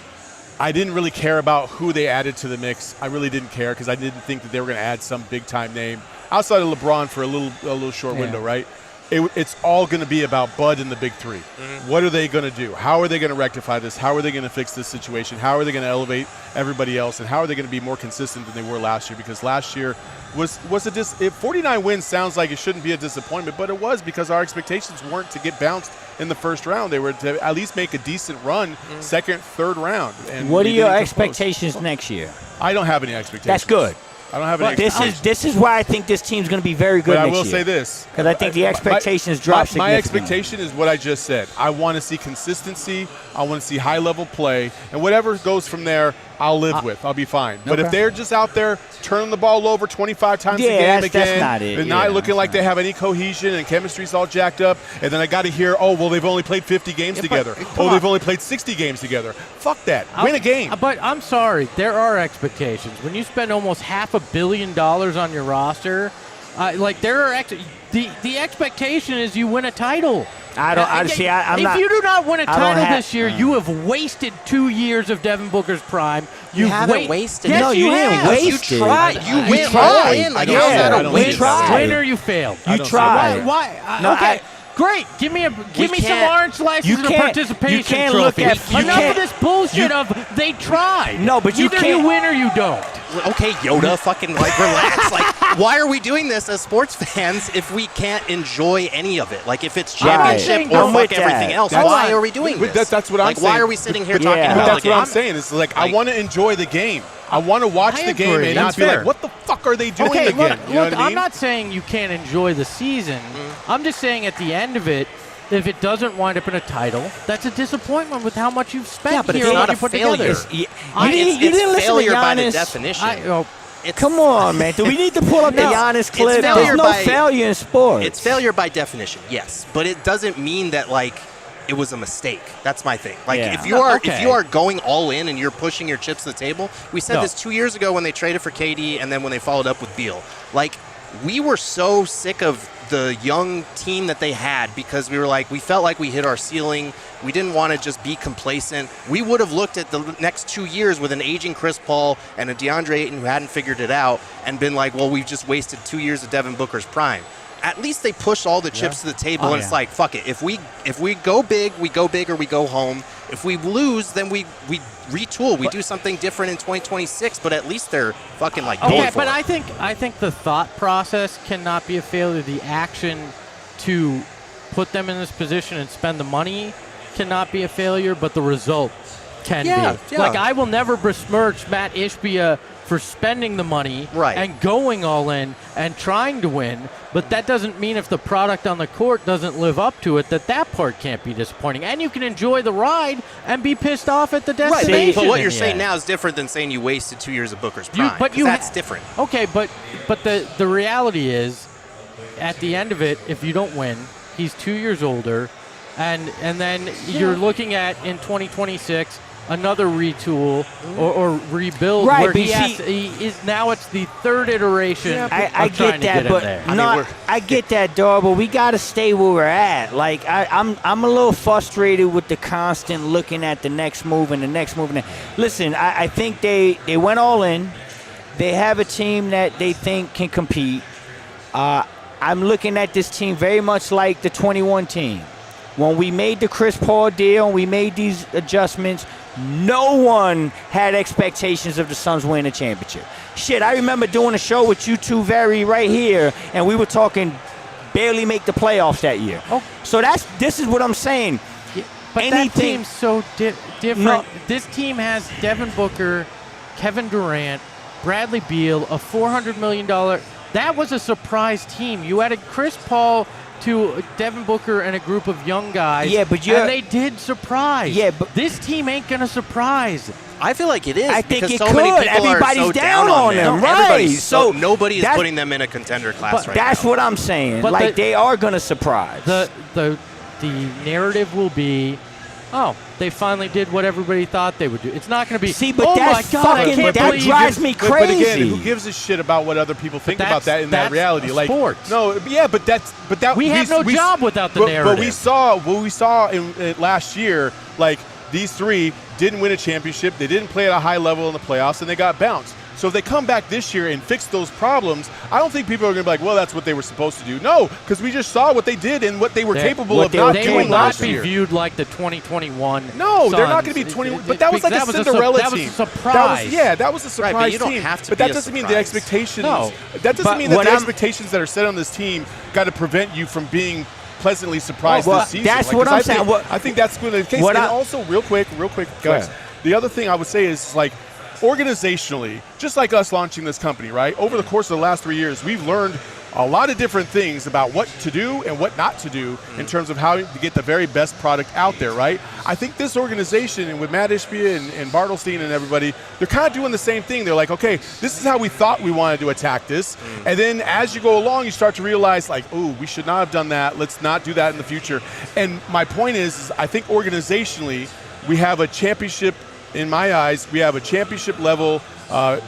didn't really care about who they added to the mix. I really didn't care because I didn't think that they were going to add some big time name outside of LeBron for a little short window, right? It's all going to be about Bud and the big three. What are they going to do? How are they going to rectify this? How are they going to fix this situation? How are they going to elevate everybody else? And how are they going to be more consistent than they were last year? Because last year was 49 wins sounds like it shouldn't be a disappointment, but it was because our expectations weren't to get bounced in the first round. They were to at least make a decent run, second, third round. And What are we your didn't come close. expectations next year? I don't have any expectations. That's good. I don't have any expectations. This is why I think this team's going to be very good But I next will year. say this. Because I think the expectations drop My significantly. expectation is what I just said. I want to see consistency. I want to see high-level play. And whatever goes from there, I'll live with. I'll be fine. But if they're just out there turning the ball over 25 times a game that's not it. and not looking like they have any cohesion and chemistry's all jacked up, and then I got to hear, oh, well, they've only played 50 games together. They've only played 60 games together. Fuck that. Win a game. But I'm sorry, there are expectations. When you spend almost $500 million on your roster, there are the expectation is you win a title. I'm if not. you do not win a I don't title have- this year, you have wasted 2 years of Devin Booker's prime. You haven't wasted it. Yes, No, you didn't have. waste You it. tried. You went all in. Like, Yeah, how's that I a don't win? think we tried. Win or you failed. You don't see tried. Why? No, okay. Great. Give me some can't- orange slices you and a can't- participation you can't trophy. look at- you Enough can't- of this bullshit of they tried. No, but you Either can't- you win or you don't. Okay, Yoda, fucking relax. Why are we doing this as sports fans if we can't enjoy any of it? Like, if it's championship Right. or I'm with fuck everything that. else, That's- why are we doing But this? that's what I'm saying. Why are we sitting here talking Yeah. about But that's the what game? I'm saying. It's like I want to enjoy the game. I want to watch I the game agree. and not That's be fair. like, what the fuck are they doing Okay, again? look, You know what I mean? I'm not saying you can't enjoy the season. I'm just saying at the end of it, if it doesn't wind up in a title, that's a disappointment with how much you've spent Yeah, but here it's and not what a you put failure. together. You It's didn't listen to failure by the Giannis. definition. Come on, man. Do we need to pull up the Giannis clip? failure There's no by- failure in sports. It's failure by definition, yes, but it doesn't mean that it was a mistake. That's my thing. Yeah. If you are going all in and you're pushing your chips to the table, we said No. this 2 years ago when they traded for KD and then when they followed up with Beal. We were so sick of the young team that they had because we felt like we hit our ceiling. We didn't want to just be complacent. We would have looked at the next 2 years with an aging Chris Paul and a DeAndre Ayton who hadn't figured it out and been like, well, we've just wasted 2 years of Devin Booker's prime. At least they push all the chips to the table, and it's like, fuck it. If we go big, we go big or we go home. If we lose, then we retool. We do something different in 2026, but at least they're fucking going Okay, for but it. I think the thought process cannot be a failure. The action to put them in this position and spend the money cannot be a failure, but the result can be. Yeah. Like, I will never besmirch Matt Ishbia for spending the money and going all in and trying to win, but that doesn't mean if the product on the court doesn't live up to it that part can't be disappointing. And you can enjoy the ride and be pissed off at the destination. But what in you're the saying end. now is different than saying you wasted 2 years of Booker's prime. That's different. Okay, but the reality is, at the end of it, if you don't win, he's 2 years older, and then you're looking at in 2026 another retool or rebuild Right, where but he is now it's the third iteration I of trying get that, to get but him there. I get that, dog. But we got to stay where we're at. Like I'm a little frustrated with the constant looking at the next move and the next move. Listen, I think they went all in. They have a team that they think can compete. I'm looking at this team very much like the 21 team. When we made the Chris Paul deal and we made these adjustments, no one had expectations of the Suns winning a championship. Shit, I remember doing a show with you two right here, and we were talking barely make the playoffs that year. Oh. So this is what I'm saying. Yeah, but that team's so different. No. This team has Devin Booker, Kevin Durant, Bradley Beal, a $400 million. That was a surprise team. You added Chris Paul to Devin Booker and a group of young guys. Yeah, but and they did surprise. Yeah, but this team ain't gonna surprise. I feel like it is. I think because it so could. many people Everybody's are so down on them, right? Everybody's So nobody is putting them in a contender class right now. That's what I'm saying. But like they are gonna surprise. The narrative will be, oh, they finally did what everybody thought they would do. It's not going to be. See, but oh that's my God, I fucking. can't That believe drives you. me crazy. But again, who gives a shit about what other people think about that in that reality? Like sports. No, yeah, but that we have no job without the narrative. But we saw what we saw in last year. Like these three didn't win a championship. They didn't play at a high level in the playoffs, and they got bounced. So if they come back this year and fix those problems, I don't think people are going to be like, well, that's what they were supposed to do. No, because we just saw what they did and what they were capable of not doing last year. They will not be viewed like the 2021 No, Suns. They're not going to be 21. But that was like a Cinderella team. That was a surprise. That was a surprise right, but you team. don't have to but be that a doesn't mean the surprise. expectations. No. That doesn't But mean that what the I'm- expectations that are set on this team got to prevent you from being pleasantly surprised well, this season. that's what I'm saying. I think that's going to be the case. And also, real quick, guys, the other thing I would say is like, organizationally, just like us launching this company, right? Over the course of the last 3 years, we've learned a lot of different things about what to do and what not to do in terms of how to get the very best product out there, right? I think this organization, and with Matt Ishbia and Bartelstein and everybody, they're kind of doing the same thing. They're like, okay, this is how we thought we wanted to attack this. And then as you go along, you start to realize, like, oh, we should not have done that. Let's not do that in the future. And my point is I think organizationally, we have a championship. In my eyes, we have a championship level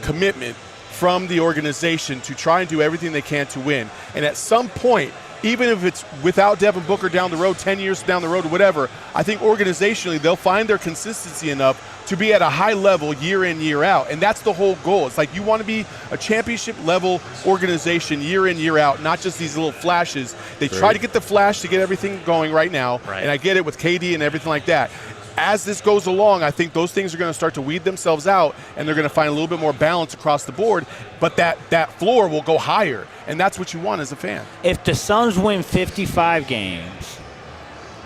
commitment from the organization to try and do everything they can to win. And at some point, even if it's without Devin Booker down the road, 10 years down the road or whatever, I think organizationally they'll find their consistency enough to be at a high level year in, year out. And that's the whole goal. It's like you want to be a championship level organization year in, year out, not just these little flashes. They try to get the flash to get everything going right now. Right. And I get it with KD and everything like that. As this goes along, I think those things are going to start to weed themselves out, and they're going to find a little bit more balance across the board, but that floor will go higher, and that's what you want as a fan. If the Suns win 55 games,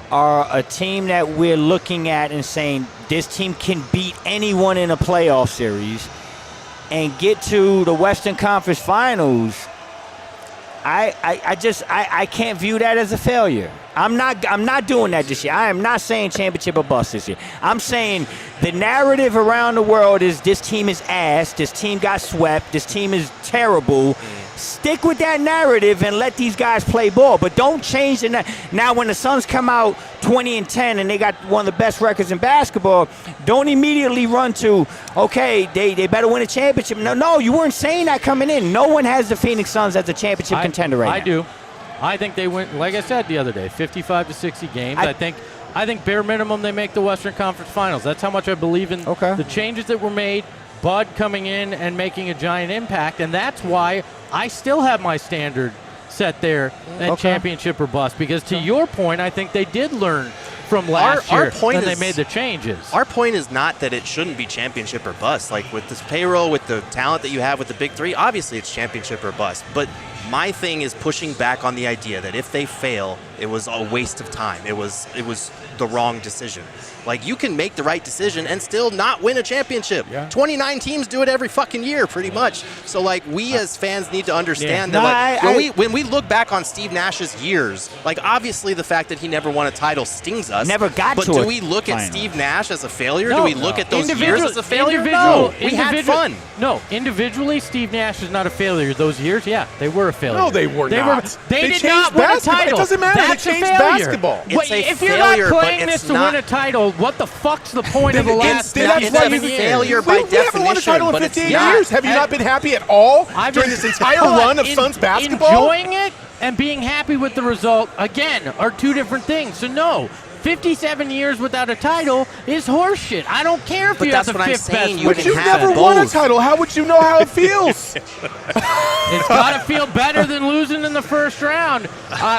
are a team that we're looking at and saying this team can beat anyone in a playoff series and get to the Western Conference Finals, I can't view that as a failure. I'm not doing that this year. I am not saying championship or bust this year. I'm saying the narrative around the world is this team is ass, this team got swept, this team is terrible. Stick with that narrative and let these guys play ball, but don't change the now when the Suns come out 20-10 and they got one of the best records in basketball, don't immediately run to, okay, they better win a championship. No, you weren't saying that coming in. No one has the Phoenix Suns as a championship contender right now. I do. I think they win, like I said the other day, 55 to 60 games. I think bare minimum they make the Western Conference Finals. That's how much I believe in the changes that were made, Bud coming in and making a giant impact, and that's why I still have my standard set there at championship or bust, because to your point, I think they did learn from last year when they made the changes. Our point is not that it shouldn't be championship or bust. Like with this payroll, with the talent that you have with the big three, obviously it's championship or bust. But my thing is pushing back on the idea that if they fail, it was a waste of time. It was the wrong decision. Like, you can make the right decision and still not win a championship. 29 teams do it every fucking year, pretty much. So, like, we as fans need to understand that, when we look back on Steve Nash's years, like, obviously the fact that he never won a title stings us. Never got but to it. But do we look at Steve Nash as a failure? No, do we look at those years as a failure? No, we had fun. No, individually, Steve Nash is not a failure. Those years, yeah, they were a failure. No, they were not. They did not win a title. It doesn't matter. That's to a change failure. basketball. It's a if you're not failure, but playing this it's to not- win a title, what the fuck's the point of the last That's why 57 you- years? failure We by haven't won a title definition, in but it's 15 not. years. Have you not been happy at all I've during been- this entire But run of Suns basketball? Enjoying it and being happy with the result, again, are two different things. So no, 57 years without a title is horseshit. I don't care if But you have that's the what I'm fifth saying, best you But winning didn't you've have never record. won a both. title. How would you know how it feels? It's got to feel better than losing in the first round.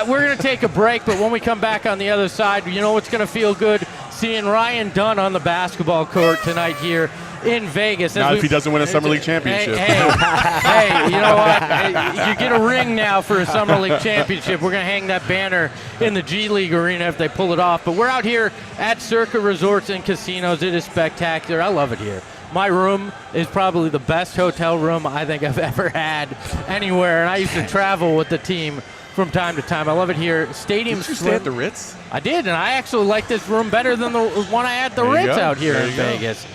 We're going to take a break, but when we come back on the other side, you know what's going to feel good? Seeing Ryan Dunn on the basketball court tonight here in Vegas. Not if he doesn't win a Summer League championship. Hey, you know what? You get a ring now for a Summer League championship. We're going to hang that banner in the G League arena if they pull it off. But we're out here at Circa Resorts and Casinos. It is spectacular. I love it here. My room is probably the best hotel room I think I've ever had anywhere. And I used to travel with the team from time to time. I love it here. Stadium Did you stay swim. at the Ritz? I did, and I actually like this room better than the one I had at the There you Ritz go. out here There in you go. Vegas.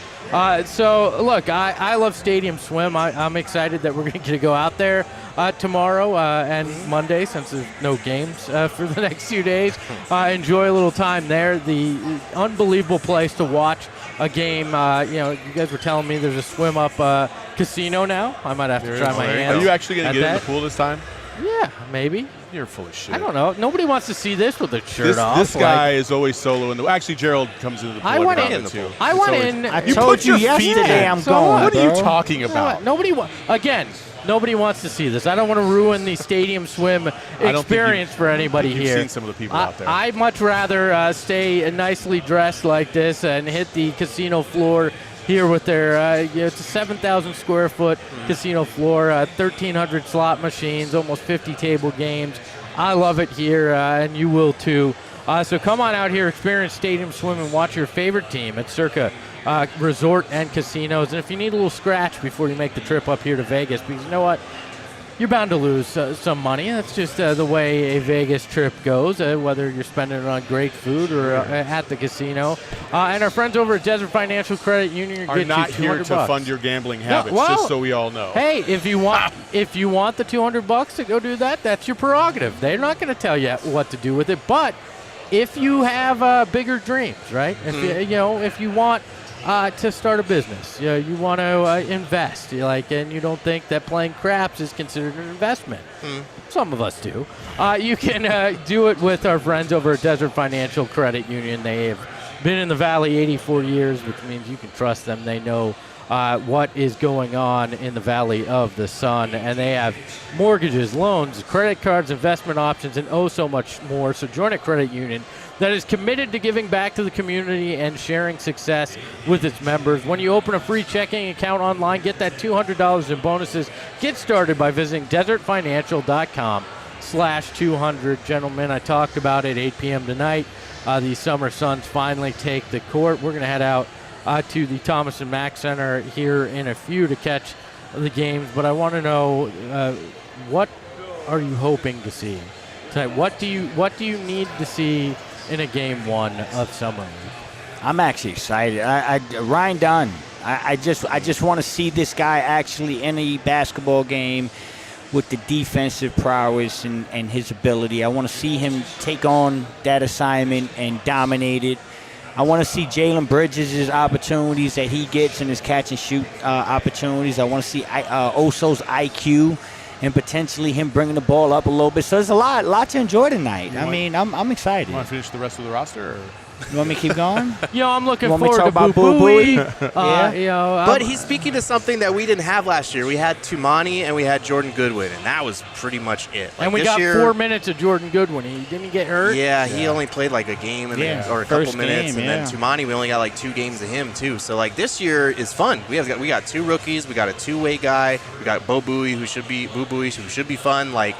So, look, I love Stadium Swim. I'm excited that we're going to go out there tomorrow and Monday, since there's no games for the next few days. Enjoy a little time there. The unbelievable place to watch a game. You guys were telling me there's a swim-up casino now. I might have to try my hand. Are you actually going at to get in that. the pool this time? Yeah, maybe. You're full of shit. I don't know. Nobody wants to see this with a shirt off. This guy is always solo in the. Actually, Gerald comes into the pool. I every went now in and the then, pool. too. I It's went always- in. I You told put you your feet yesterday in. I'm So going. What are you bro. talking You know about? what? Nobody wants to see this. I don't want to ruin the Stadium Swim experience for anybody you've here. seen some of the people out there. I'd much rather stay nicely dressed like this and hit the casino floor here with their, it's a 7,000 square foot casino floor, 1,300 slot machines, almost 50 table games. I love it here, and you will too. So come on out here, experience Stadium Swim, and watch your favorite team at Circa Resort and Casinos. And if you need a little scratch before you make the trip up here to Vegas, because you know what? You're bound to lose some money. That's just the way a Vegas trip goes, whether you're spending it on great food or at the casino. And our friends over at Desert Financial Credit Union Are get not you here $200 to fund your gambling habits, well, just so we all know. Hey, if you want the $200 to go do that, that's your prerogative. They're not going to tell you what to do with it. But if you have bigger dreams, right? If you want to start a business, you want to invest, and you don't think that playing craps is considered an investment. Some of us do. You can do it with our friends over at Desert Financial Credit Union. They have been in the Valley 84 years, which means you can trust them. They know what is going on in the Valley of the Sun, and they have mortgages, loans, credit cards, investment options, and oh so much more. So join a credit union that is committed to giving back to the community and sharing success with its members. When you open a free checking account online, get that $200 in bonuses. Get started by visiting desertfinancial.com/200. Gentlemen, I talked about it, 8 p.m. tonight. The Summer Suns finally take the court. We're going to head out to the Thomas and Mack Center here in a few to catch the games, but I want to know what are you hoping to see tonight? What do you need to see in a game one of Summer League? I'm actually excited. Ryan Dunn. I just want to see this guy actually in a basketball game with the defensive prowess and his ability. I want to see him take on that assignment and dominate it. I want to see Jalen Bridges' opportunities that he gets in his catch and shoot opportunities. I want to see Oso's IQ and potentially him bringing the ball up a little bit. So there's a lot to enjoy tonight. I'm excited. You want to finish the rest of the roster? Or? You want me to keep going? I'm looking You want me to forward talk to about Boo Boo Booey? Yeah. But he's speaking to something that we didn't have last year. We had Tumani and we had Jordan Goodwin, and that was pretty much it. And we this got year, 4 minutes of Jordan Goodwin. Didn't he get hurt? Yeah, he only played like a game or a couple first minutes, game, and then Tumani, we only got like 2 games of him too. So like this year is fun. We got 2 rookies. We got a 2-way guy. We got Boo Booey who should be fun. Like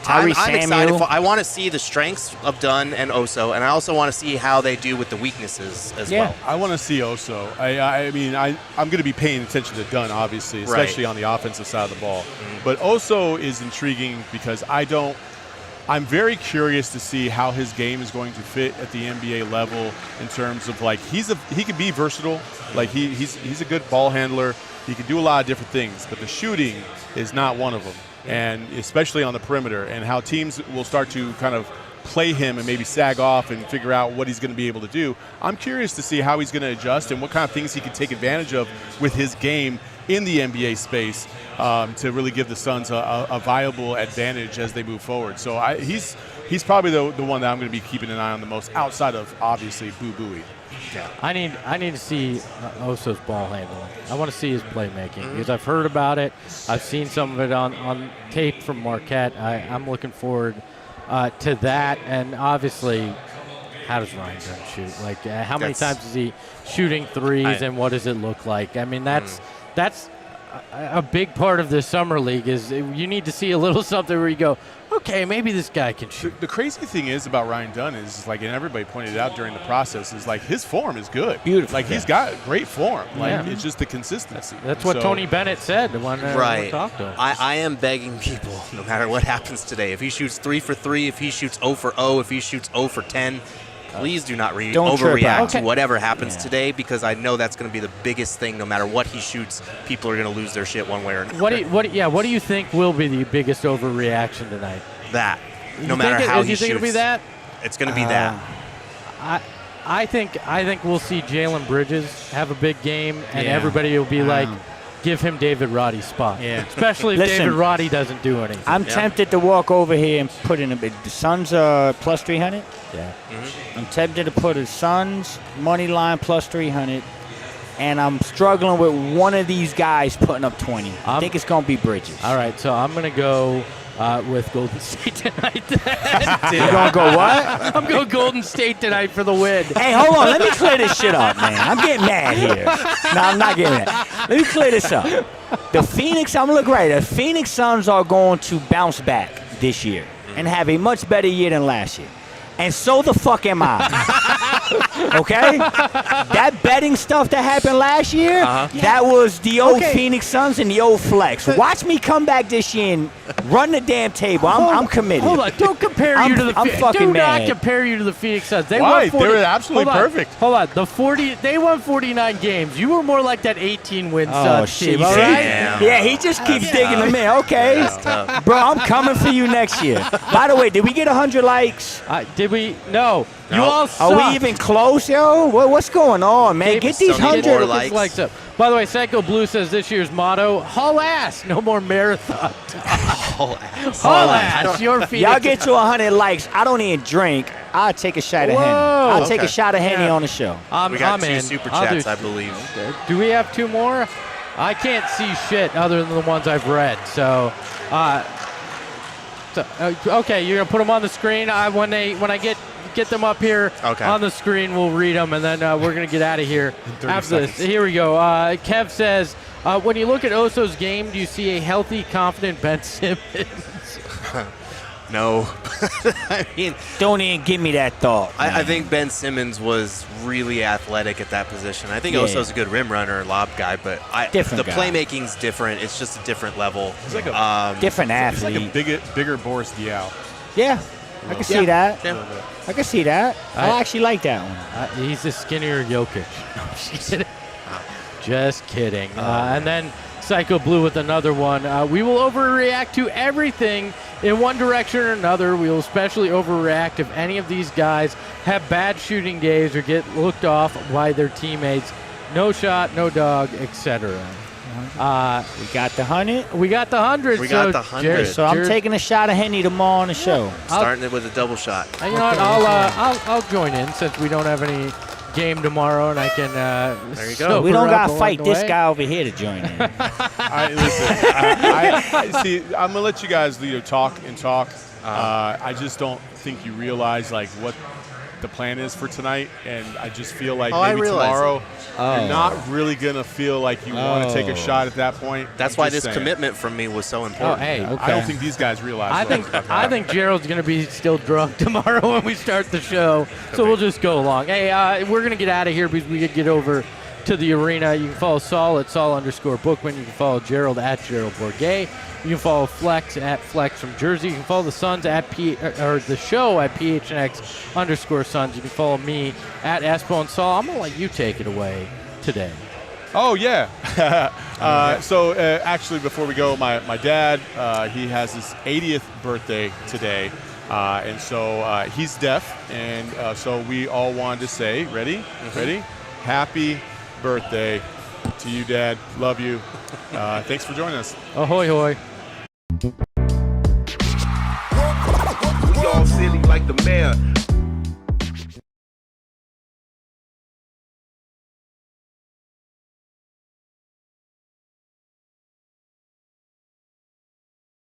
I'm excited I want to see the strengths of Dunn and Oso, and I also want to see how they do with the weaknesses as well. I want to see Oso. I'm going to be paying attention to Dunn, obviously, especially on the offensive side of the ball. But Oso is intriguing because I'm very curious to see how his game is going to fit at the NBA level in terms of like he can be versatile. Like he's a good ball handler. He can do a lot of different things, but the shooting is not one of them. And especially on the perimeter, and how teams will start to kind of play him and maybe sag off and figure out what he's going to be able to do. I'm curious to see how he's going to adjust and what kind of things he can take advantage of with his game in the NBA space to really give the Suns a viable advantage as they move forward. So he's probably the one that I'm going to be keeping an eye on the most, outside of obviously Boo Buie. Yeah. I need to see Oso's ball handling. I want to see his playmaking because I've heard about it. I've seen some of it on tape from Marquette. I'm looking forward to that. And obviously, how does Ryan Dunn shoot? Like, how many times is he shooting threes, and what does it look like? I mean, that's a big part of this summer league is you need to see a little something where you go, okay, maybe this guy can shoot. The crazy thing is about Ryan Dunn is, like, and everybody pointed it out during the process, is like his form is good. Beautiful. Like, he's got great form. Like, it's just the consistency. That's what Tony Bennett said when we talked to him. I am begging people, no matter what happens today, if he shoots 3 for 3, if he shoots 0 for 0, if he shoots 0 for 10, please do not overreact to whatever happens today, because I know that's going to be the biggest thing. No matter what he shoots, people are going to lose their shit one way or another. What do you think will be the biggest overreaction tonight? That. No matter how he shoots. You think it'll be that? It's going to be that. I think we'll see Jalen Bridges have a big game, and everybody will be like, give him David Roddy's spot. Yeah. Especially if David Roddy doesn't do anything. I'm tempted to walk over here and put in the Suns are plus 300. Yeah. I'm tempted to put a Suns money line plus 300, and I'm struggling with one of these guys putting up 20. I think it's going to be Bridges. All right, so I'm going to go with Golden State tonight. You're going to go what? I'm going Golden State tonight for the win. Hey, hold on. Let me clear this shit up, man. I'm getting mad here. No, I'm not getting mad. Let me clear this up. The Phoenix, I'm going to look right. The Phoenix Suns are going to bounce back this year and have a much better year than last year. And so the fuck am I. Okay? That betting stuff that happened last year, that was the old Phoenix Suns and the old flex. Watch me come back this year and run the damn table. I'm committed. Hold on. Don't compare you to the Phoenix. Do not compare you to the Phoenix Suns. They won 40. They were absolutely perfect. Hold on. They won 49 games. You were more like that 18-win Suns team, all right? Yeah, he just keeps digging them in. Okay. Bro, I'm coming for you next year. By the way, did we get 100 likes? Did we? No. You all suck. Are we even close, yo? What's going on, man? Get these 100 likes up. By the way, Psycho Blue says this year's motto, haul ass, no more marathon. Haul ass. Haul ass. Your feet. Y'all get to 100 likes. I don't even drink. I'll take a shot of Henny. I'll take a shot of Henny on the show. We got 2 super chats, I believe. Do we have 2 more? I can't see shit other than the ones I've read. So, okay, you're gonna put them on the screen. When I get them up here on the screen, we'll read them, and then we're gonna get out of here after this. Here we go. Kev says, when you look at Oso's game, do you see a healthy, confident Ben Simmons? No. I mean, don't even give me that thought. I think Ben Simmons was really athletic at that position. I think Oso's a good rim runner, lob guy, but the playmaking's different. It's just a different level. He's like a different athlete. He's like a bigger Boris Diaw. Yeah, I can see that. Yeah. I can see that. I actually like that one. He's a skinnier Jokic. Just kidding. And then Psycho Blue with another one. We will overreact to everything in one direction or another. We will especially overreact if any of these guys have bad shooting days or get looked off by their teammates. No shot, no dog, etc. We got the 100. We got the 100. So I'm taking a shot of Henny tomorrow on the show. Starting it with a double shot. You know what? I'll join in since we don't have any game tomorrow, and I can. There you go. We don't gotta fight this guy over here to join in. All right, listen. I see. I'm gonna let you guys talk and talk. I just don't think you realize what the plan is for tonight, and I just feel like maybe tomorrow you're not really gonna feel like you want to take a shot at that point. That's why this commitment from me was so important. I don't think these guys realize. I think Gerald's gonna be still drunk tomorrow when we start the show, so we'll just go along. Hey, we're gonna get out of here because we could get over to the arena. You can follow Saul at Saul_Bookman. You can follow Gerald at Gerald Bourget. You can follow Flex at Flex from Jersey. You can follow the Suns at the show at PHNX_Suns. You can follow me at Espo and Saul. I'm gonna let you take it away today. Oh yeah. So actually, before we go, my dad he has his 80th birthday today. And so he's deaf, and so we all wanted to say, ready? Happy birthday to you, Dad. Love you. Thanks for joining us. Ahoy, hoy. We all silly like the mayor.